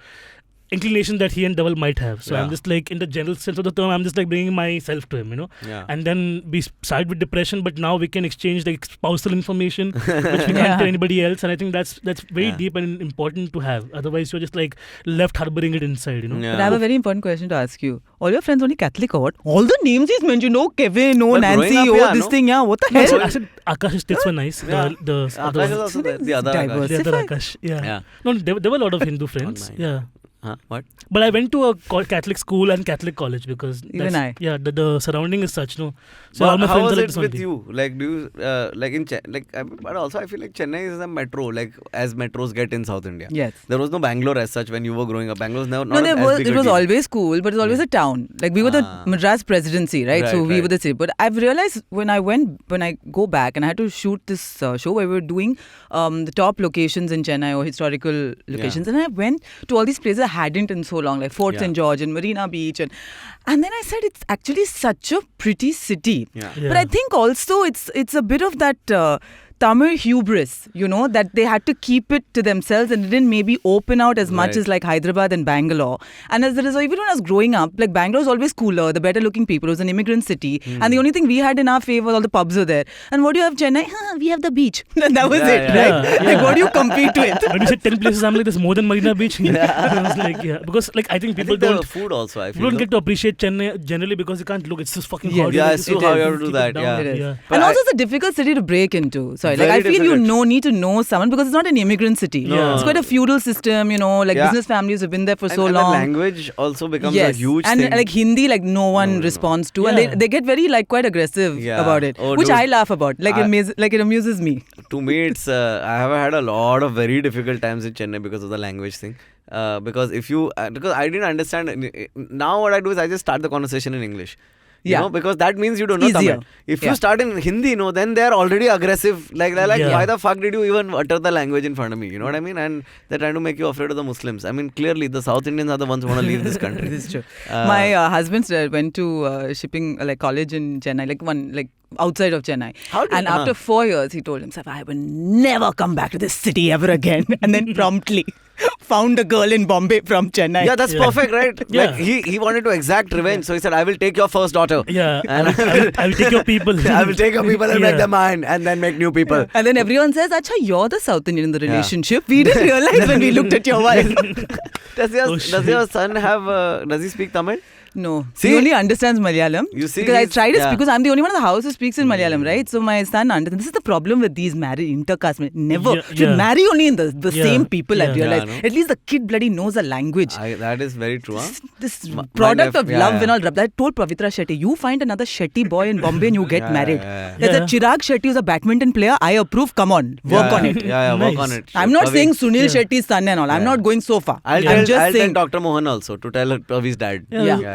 inclination that he and Dhaval might have. So I'm just like, in the general sense of the term, I'm just like bringing myself to him, you know. And then we started with depression, but now we can exchange like spousal information, which we can't to anybody else. And I think that's very deep and important to have. Otherwise, you're just like left harboring it inside, you know. But I have a very important question to ask you. All your friends only Catholic or what? All the names he's mentioned, no Kevin, no Nancy, this thing, what the hell? So I said Aakash sticks were nice. The Akash is also the other Akash. The other Aakash. Yeah. No, there were a lot of Hindu friends. Yeah. What? But I went to a Catholic school and Catholic college, because even I. Yeah, the surrounding is such, no. So Well, all my how friends was are it with you? Like, do you like in but also I feel like Chennai is a metro, like as metros get in South India. Yes. There was no Bangalore as such when you were growing up. Bangalore was not No, as big it a was deal. always cool, but it was always a town. Like we were the Madras presidency, right? So we were the city. But I've realized when I go back and I had to shoot this show where we were doing the top locations in Chennai or historical locations, and I went to all these places I hadn't in so long, like Fort St. George and Marina Beach, and then I said it's actually such a pretty city. But I think also it's a bit of that Tamil hubris, you know, that they had to keep it to themselves and didn't maybe open out as much as like Hyderabad and Bangalore. And as a result, even when I was growing up, like Bangalore was always cooler, the better looking people. It was an immigrant city. And the only thing we had in our favor, all the pubs were there. And what do you have, Chennai? We have the beach. And that was it, right? Like, what do you compete with? When you said 10 places, I'm like, there's more than Marina Beach. I was like, because like I think people don't. The food also, I feel. People don't get to appreciate Chennai generally because you can't look. It's just fucking hot. Yeah, it's so hard to do that. It is. Yeah. And also it's a difficult city to break into. Sorry, like I feel need to know someone because it's not an immigrant city. It's quite a feudal system, you know, like business families have been there for so long. And the language also becomes a huge thing. And like Hindi, like no one responds to, and they get very like quite aggressive about it, which I laugh about. Like it amuses me. To me, it's I have had a lot of very difficult times in Chennai because of the language thing. Because because I didn't understand. Now what I do is I just start the conversation in English. You know, because that means you don't know Tamil. If you start in Hindi, then they're already aggressive. Like they're like, why the fuck did you even utter the language in front of me? You know what I mean? And they're trying to make you afraid of the Muslims. I mean, clearly the South Indians are the ones who want to leave this country. This is true. My husband went to shipping like college in Chennai, like outside of Chennai. And after 4 years, he told himself, I will never come back to this city ever again. And then promptly found a girl in Bombay from Chennai. Yeah, that's perfect, right? Like he wanted to exact revenge. So he said, I will take your first daughter. Yeah. And I will take your people. I will take your people and make them mine and then make new people. And then everyone says, Acha, you're the South Indian in the relationship. We didn't realize when we looked at your wife. Does your son does he speak Tamil? No. He only understands Malayalam. You see, because I tried to speak, because I'm the only one in the house who speaks in Malayalam, right? So my son understands. This is the problem with these married intercaste. Never. Should marry only in the same people, I've realized. At least the kid bloody knows a language. That is very true, huh? This product of love and all. I told Pavitra Shetty, you find another Shetty boy in Bombay and you get married. There's a Chirag Shetty who's a badminton player. I approve. Come on. Work on it. Work on it. I'm not saying Sunil Shetty's son and all. I'm not going so far. I'm just saying Dr. Mohan also to tell Pavi's dad.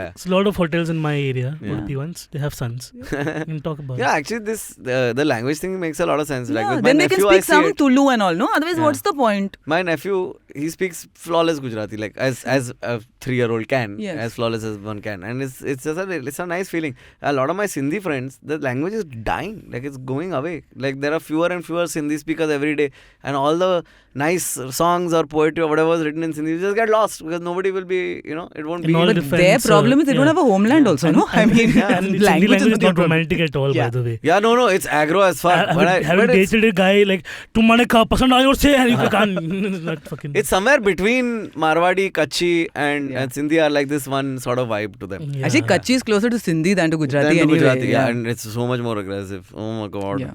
It's a lot of hotels in my area, Udupi ones, they have sons. We can talk about it. Actually the language thing makes a lot of sense. Like with then my they nephew, can speak some Tulu and all, no? Otherwise, what's the point? My nephew, he speaks flawless Gujarati, like as a 3-year-old can, as flawless as one can, and it's just a nice feeling. A lot of my Sindhi friends, the language is dying, like it's going away. Like there are fewer and fewer Sindhi speakers every day, and all the nice songs or poetry or whatever is written in Sindhi just get lost because nobody will be, it won't be. But their problem is they don't have a homeland also, no? I mean, language is not romantic at all, by the way. Yeah, no, it's aggro as fuck. Having dated a guy like, tumhane ka pasand aaye aur se, and you can't, not fucking. It's somewhere between Marwadi, Kutchi and Sindhi are like this one sort of vibe to them. Actually, Kutchi is closer to Sindhi than to Gujarati anyway. And it's so much more aggressive. Oh my god.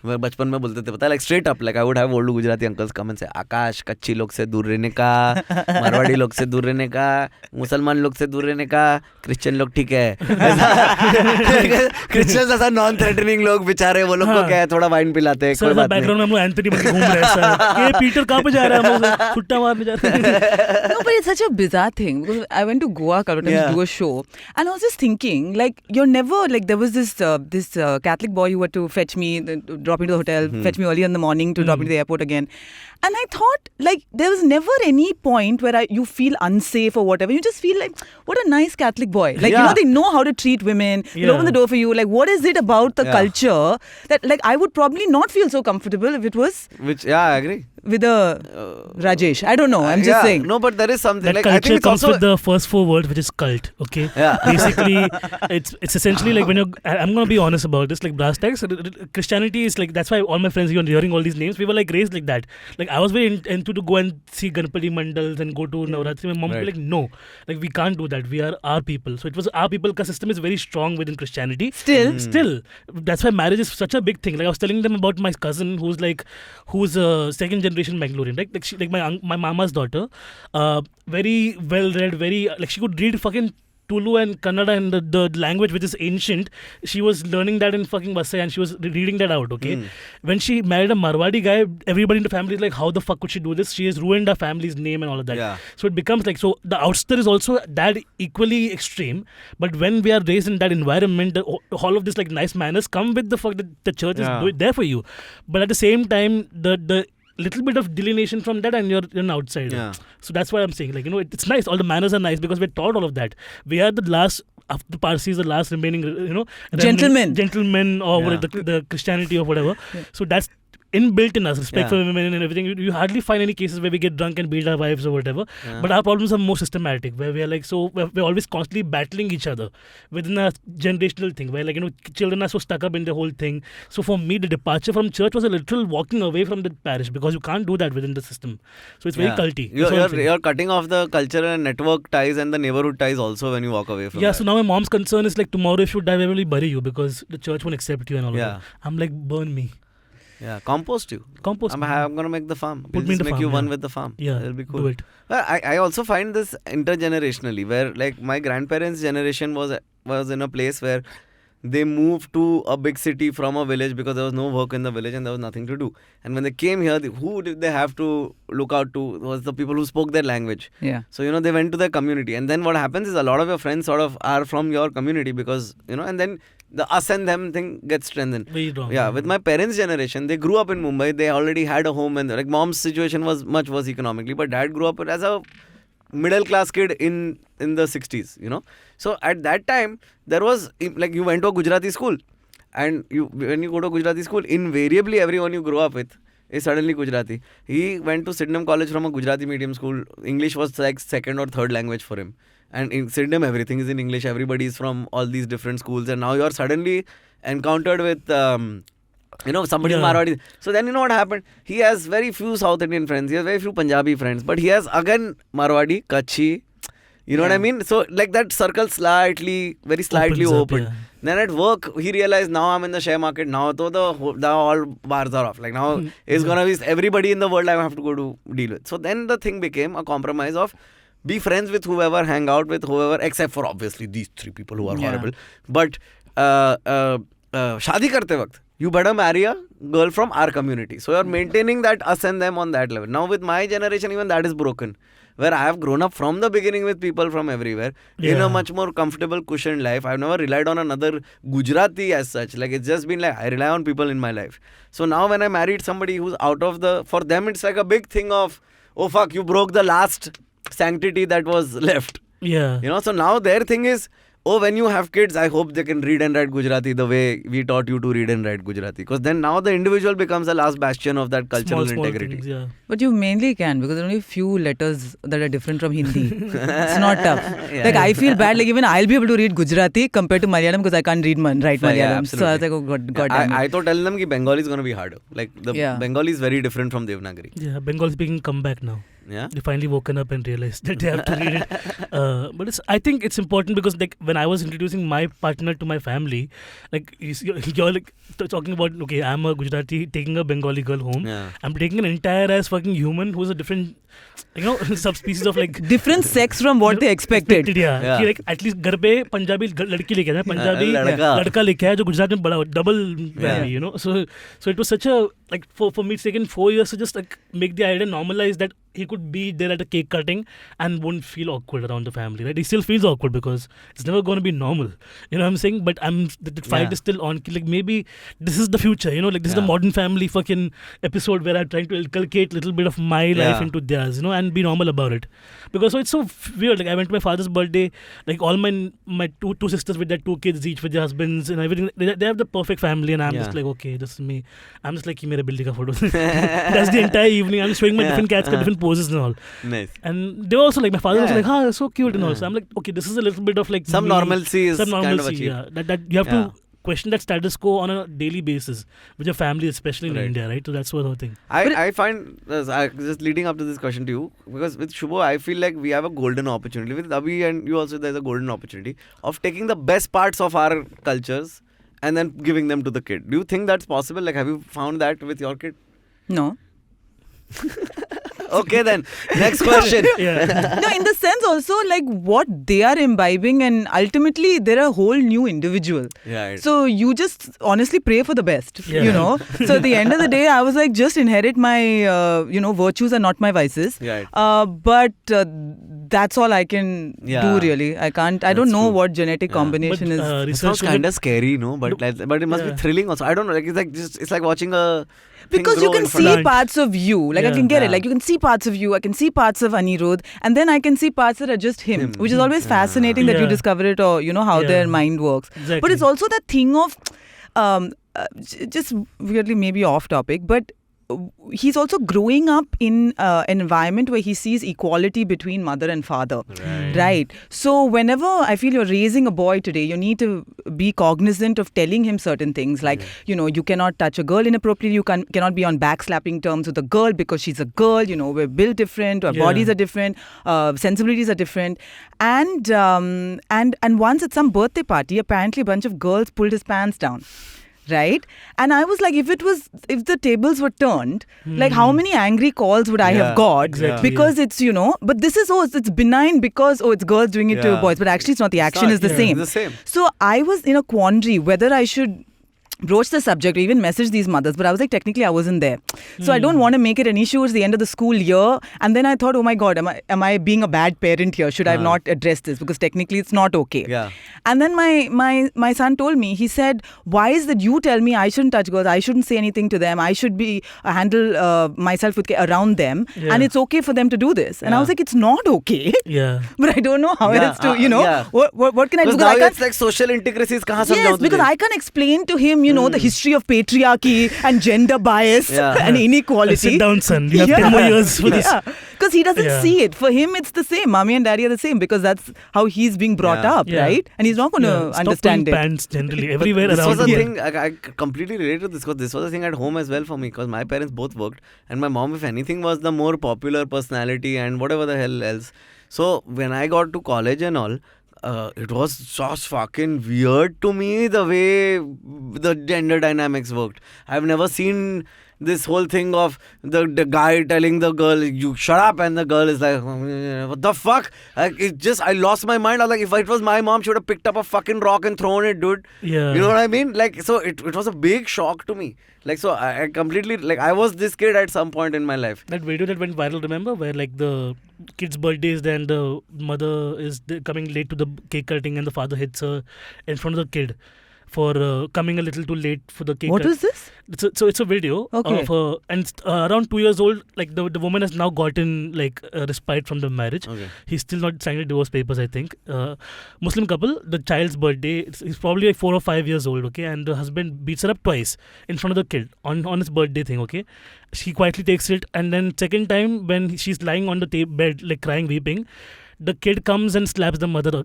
बचपन में बोलते थे पता है like straight up like I would have old Gujarati uncles come and say आकाश कच्ची लोग से दूर रहने का मारवाड़ी लोग से दूर रहने का मुसलमान लोग से दूर रहने का क्रिश्चियन लोग ठीक है क्रिश्चियंस ऐसा नॉन थ्रेटनिंग लोग बेचारे वो लोग को क्या है थोड़ा वाइन पिलाते हैं कोई बात नहीं बैकग्राउंड में हम लोग एंथनी बन के घूम रहे हैं ये पीटर कहां पे जा रहा है हम लोग छुट्टा मारने जा रहे हैं. No, but it's such a bizarre thing because I went to Goa a couple of times to do a show and I was just thinking like you're never like there was this Catholic boy who had to fetch me, drop drop me to the hotel, fetch me early in the morning to drop me to the airport again. And I thought, like, there was never any point where you feel unsafe or whatever. You just feel like, what a nice Catholic boy. Like, you know, they know how to treat women. They'll open the door for you. Like, what is it about the culture that, like, I would probably not feel so comfortable if it was... I agree. With Rajesh. I don't know. I'm just saying. No, but there is something. That like, culture I think it's comes also with the first 4 words, which is cult. Okay. Yeah. Basically, it's essentially like when you're. I'm gonna be honest about this. Like brass tacks, Christianity is like, that's why all my friends hearing all these names. We were like raised like that. Like I was very into to go and see Ganpati mandals and go to Navratri. My mom would be like, no, like we can't do that. We are our people. So it was our people. Because system is very strong within Christianity. Still, that's why marriage is such a big thing. Like I was telling them about my cousin who's a second generation Bangalorean. Like my mama's daughter, very well read, very like she could read fucking Tulu and Kannada and the language which is ancient. She was learning that in fucking Vasai and she was reading that out. Okay, when she married a Marwadi guy, everybody in the family is like, how the fuck could she do this? She has ruined her family's name and all of that. Yeah. So it becomes like, so the outster is also that equally extreme. But when we are raised in that environment, all of this like nice manners come with the fact that the church is there for you. But at the same time, the little bit of delineation from that and you're an outsider. Yeah. So that's why I'm saying, like, you know, it's nice. All the manners are nice because we're taught all of that. We are the last, after the Parsis, the last remaining, you know, gentlemen or the Christianity or whatever. Yeah. So that's inbuilt in us, respect for women and everything. You hardly find any cases where we get drunk and beat our wives or whatever. Yeah. But our problems are more systematic, where we are like, so we're always constantly battling each other within a generational thing, where, like, you know, children are so stuck up in the whole thing. So for me, the departure from church was a literal walking away from the parish because you can't do that within the system. So it's very culty. You're cutting off the cultural and network ties and the neighborhood ties also when you walk away from that. So now my mom's concern is like, tomorrow if you die, where will we bury you? Because the church won't accept you and all of that. I'm like, burn me. Yeah, compost you. I'm going to make the farm. Put me in the farm, you one with the farm. Yeah, it'll be cool. Do it. Well, I also find this intergenerationally, where like my grandparents' generation was in a place where they moved to a big city from a village because there was no work in the village and there was nothing to do. And when they came here, who did they have to look out to? Was the people who spoke their language. Yeah. So, you know, they went to their community. And then what happens is a lot of your friends sort of are from your community because, you know, and then the us and them thing gets strengthened. Very wrong. Yeah, with my parents' generation, they grew up in Mumbai. They already had a home and like mom's situation was much worse economically, but dad grew up as a middle class kid in the 60s, you know. So at that time, there was like you went to a Gujarati school and when you go to a Gujarati school, invariably everyone you grow up with is suddenly Gujarati. He went to Sydenham College from a Gujarati medium school. English was like second or third language for him. And in Sydenham, everything is in English. Everybody is from all these different schools. And now you are suddenly encountered with, you know, somebody Marwadi. So then you know what happened? He has very few South Indian friends. He has very few Punjabi friends. But he has again Marwadi, Kutchi. You know what I mean? So like that circle very slightly opened. Then at work, he realized now I'm in the share market. Now the all bars are off. Like now it's going to be everybody in the world I have to go to deal with. So then the thing became a compromise of be friends with whoever, hang out with whoever, except for obviously these 3 people who are horrible. But shadi karte waqt, you better marry a girl from our community. So you're maintaining that us and them on that level. Now with my generation, even that is broken. Where I have grown up from the beginning with people from everywhere in a much more comfortable, cushioned life. I've never relied on another Gujarati as such. Like it's just been like I rely on people in my life. So now when I married somebody who's out of for them it's like a big thing of, oh fuck, you broke the last sanctity that was left. Yeah. You know, so now their thing is, oh, when you have kids, I hope they can read and write Gujarati the way we taught you to read and write Gujarati. Because then now the individual becomes the last bastion of that cultural integrity. Things, But you mainly can because there are only few letters that are different from Hindi. It's not tough. Like I feel bad, like even I'll be able to read Gujarati compared to Malayalam because I can't write Malayalam. So I was like, oh God damn it. I thought telling them that Bengali is going to be harder. Like the Bengali is very different from Devanagari. Yeah, Bengali speaking comeback now. Yeah, they finally woken up and realized that they have to read it. But I think it's important because like when I was introducing my partner to my family, like you're like talking about, okay, I'm a Gujarati taking a Bengali girl home. Yeah. I'm taking an entire ass fucking human who's a different, you know, subspecies of like different sex from what they expected. Yeah. Like at least घर पे पंजाबी लड़की लेके आया, पंजाबी लड़का लेके आया जो गुजरात में बड़ा double family, you know. So it was such a like for me it's taken 4 years to just like make the idea normalize that he could be there at a cake cutting and won't feel awkward around the family, right? He still feels awkward because it's never going to be normal. You know what I'm saying? But the fight is still on. Like maybe this is the future, you know, like this is the modern family fucking episode where I'm trying to inculcate a little bit of my life into theirs, you know, and be normal about it. Because so it's so weird. Like I went to my father's birthday, like all my two sisters with their 2 kids each with their husbands and everything. They have the perfect family, and I'm just like, okay, this is me. I'm just like, mere billi ka photo. That's the entire evening. I'm just showing my different cats, different poses and all. Nice. And they were also like, my father was like, it's so cute and all. So I'm like, okay, this is a little bit of like some normalcy is kind of achieved. Yeah. That you have to question that status quo on a daily basis with your family, especially in India, right? So that's one thing. I find, just leading up to this question to you, because with Shubho, I feel like we have a golden opportunity. With Abhi and you also, there's a golden opportunity of taking the best parts of our cultures and then giving them to the kid. Do you think that's possible? Like, have you found that with your kid? No. Okay then, next question. No, in the sense also like what they are imbibing, and ultimately they're a whole new individual. Right. So you just honestly pray for the best, you know. So at the end of the day, I was like, just inherit my, virtues and not my vices. Right. But that's all I can do really. I don't know what genetic combination is. It sounds kind of scary, no? But it must be thrilling also. I don't know. Like it's like watching a. Because you can see parts of you. Like I can get it. Like you can see parts of you. I can see parts of Anirudh. And then I can see parts that are just him. Which is always fascinating that you discover it, or you know how their mind works. Exactly. But it's also that thing of just weirdly maybe off topic, but he's also growing up in an environment where he sees equality between mother and father. Right. So whenever I feel you're raising a boy today, you need to be cognizant of telling him certain things like, you know, you cannot touch a girl inappropriately. You cannot be on backslapping terms with a girl because she's a girl. You know, we're built different. Our bodies are different. Sensibilities are different. And once at some birthday party, apparently a bunch of girls pulled his pants down. Right? And I was like, if the tables were turned, like how many angry calls would I have got? Exactly, because it's, you know, but this is, it's benign because, it's girls doing it to boys. But actually it's not. The action is the same. It's the same. So I was in a quandary whether I should broach the subject or even message these mothers, but I was like, technically I wasn't there, so I don't want to make it an issue. It's the end of the school year, and then I thought, oh my god, am I being a bad parent here? Should I have not addressed this, because technically it's not okay. And then my son told me, he said, why is that you tell me I shouldn't touch girls, I shouldn't say anything to them, I should be handle myself with around them, and it's okay for them to do this. And I was like, it's not okay. But I don't know how else to, you know, what can I do? Because now it's like social intricacies. Yes, because I can't explain to him, you know, the history of patriarchy and gender bias and inequality. Sit down, son. You have 10 more years for this. Because he doesn't see it. For him, it's the same. Mommy and daddy are the same, because that's how he's being brought up, right? And he's not going to understand it. Pants generally everywhere this around. This was a thing. I completely relate to this, because this was a thing at home as well for me, because my parents both worked, and my mom, if anything, was the more popular personality and whatever the hell else. So when I got to college and all, it was just fucking weird to me the way the gender dynamics worked. I've never seen this whole thing of the guy telling the girl, you shut up, and the girl is like, what the fuck? Like, I lost my mind. I was like, if it was my mom, she would have picked up a fucking rock and thrown it, dude. You know what I mean? Like, so it was a big shock to me. Like, so I completely, like, I was this kid at some point in my life. That video that went viral, remember? Where, like, the kid's birthday is, then the mother is coming late to the cake cutting, and the father hits her in front of the kid for coming a little too late for the cake. What is this? It's a video of her, and around 2 years old. Like the woman has now gotten like a respite from the marriage. He's still not signed the divorce papers, I think. Muslim couple. The child's birthday. He's probably like 4 or 5 years old. Okay, and the husband beats her up twice in front of the kid on his birthday thing. Okay, she quietly takes it, and then second time when she's lying on the bed like crying, weeping, the kid comes and slaps the mother,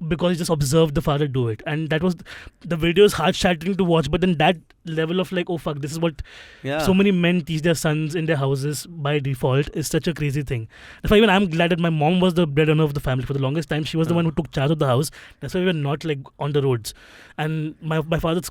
because he just observed the father do it. And that was, the video is heart shattering to watch, but then that level of like, oh fuck, this is what so many men teach their sons in their houses by default is such a crazy thing. That's why even I'm glad that my mom was the breadwinner of the family. For the longest time, she was the one who took charge of the house. That's why we were not like on the roads. And my father's,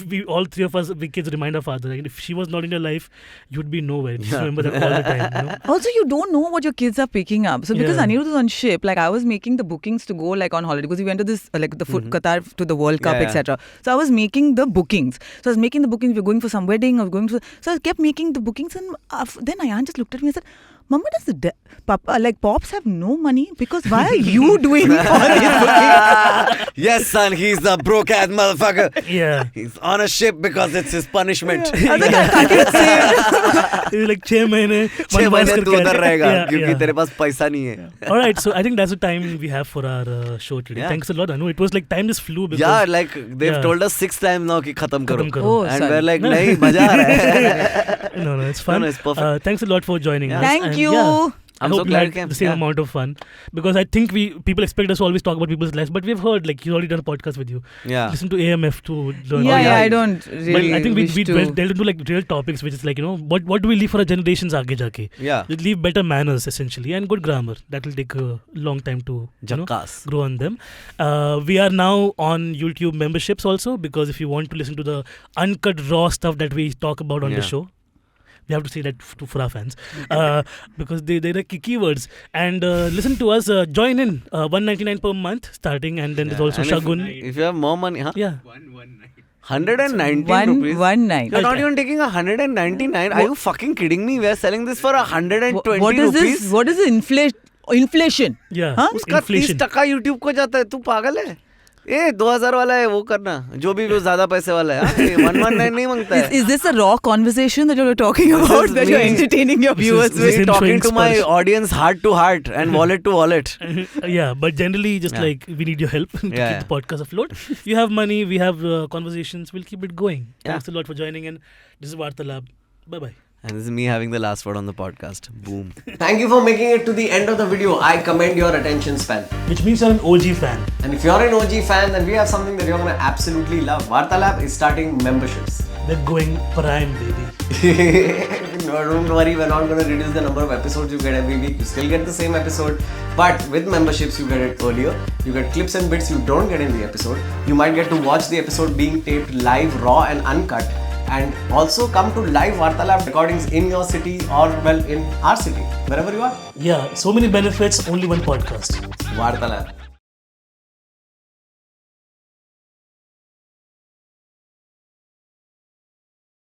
we all three of us, we kids remind our father, like, if she was not in your life, you'd be nowhere. Just remember that all the time. You know? Also, you don't know what your kids are picking up. So because Anirudh was on ship, like I was making the bookings to go like on holiday, because we went to this like the Qatar to the World Cup, etc. So I was making the bookings. So I was making the bookings. We're going for some wedding. I was going for. So I kept making the bookings, and then Ayan just looked at me and said, Mama, Papa, like Pops have no money because why are you doing all this booking? Yes, son, he's the broke ass motherfucker. Yeah. He's on a ship because it's his punishment. I was like, I can't even say it. It was like 6 महीने 6 महीने तू उधर रहेगा Yeah, क्योंकि yeah. तेरे पास पैसा नहीं है. All right, so I think that's the time we have for our show today. Yeah. Thanks a lot, Anu. It was like time just flew because Yeah, like they've Yeah. told us 6 times now कि खत्म करो. खत्म करो. Oh, And sorry. we're like, नहीं मजा आ रहा है. no, it's fun. No, it's perfect. Thanks a lot for joining Yeah. us. Thank And you. yeah, I I'm so hope you glad had you came. the same Yeah. amount of fun because I think people expect us to always talk about people's lives, but we've heard like he's already done a podcast with you. Yeah. Listen to AMF to learn. Yeah, yeah. I don't really But I think wish we to. delved into like real topics, which is like what do we leave for our generations आगे जाके? Yeah. We leave better manners essentially and good grammar. That will take a long time to Jackass. grow on them. We are now on YouTube memberships also because if you want to listen to the uncut raw stuff that we talk about on the Yeah. show, we have to say that for our fans because they're the keywords. And listen to us. Join in $199 per month starting, and then there's also And Shagun. If you have more money, huh? Yeah. 119 One rupees. night. You're not even taking 199. Are you fucking kidding me? We're selling this for 120 What is rupees. this? What is the inflation? Yeah. Huh? उसका 30 टका YouTube को जाता है. तू पागल है? 2000 वाला है वो करना जो भी वो ज्यादा पैसे वाला है 119 नहीं मांगता है. Is this a raw conversation that you're talking about is that you're me. entertaining your This is- viewers this is with? him Talking showing to my spurs. audience heart to heart and wallet to wallet. Yeah, but generally just Yeah. like we need your help to Yeah, keep the podcast afloat. You have money, we have conversations, we'll keep it going. Yeah. Thanks a lot for joining in. This is Varta Lab. Bye-bye. And this is me having the last word on the podcast. Boom. Thank you for making it to the end of the video. I commend your attention span. Which means you're an OG fan. And if you're an OG fan, then we have something that you're going to absolutely love. Varta Lab is starting memberships. They're going prime, baby. No, don't worry, we're not going to reduce the number of episodes you get every week. You still get the same episode, but with memberships you get it earlier. You get clips and bits you don't get in the episode. You might get to watch the episode being taped live, raw and uncut, and also come to live Varta Lab recordings in your city or well in our city, wherever you are. Yeah, so many benefits, only one podcast. Varta Lab.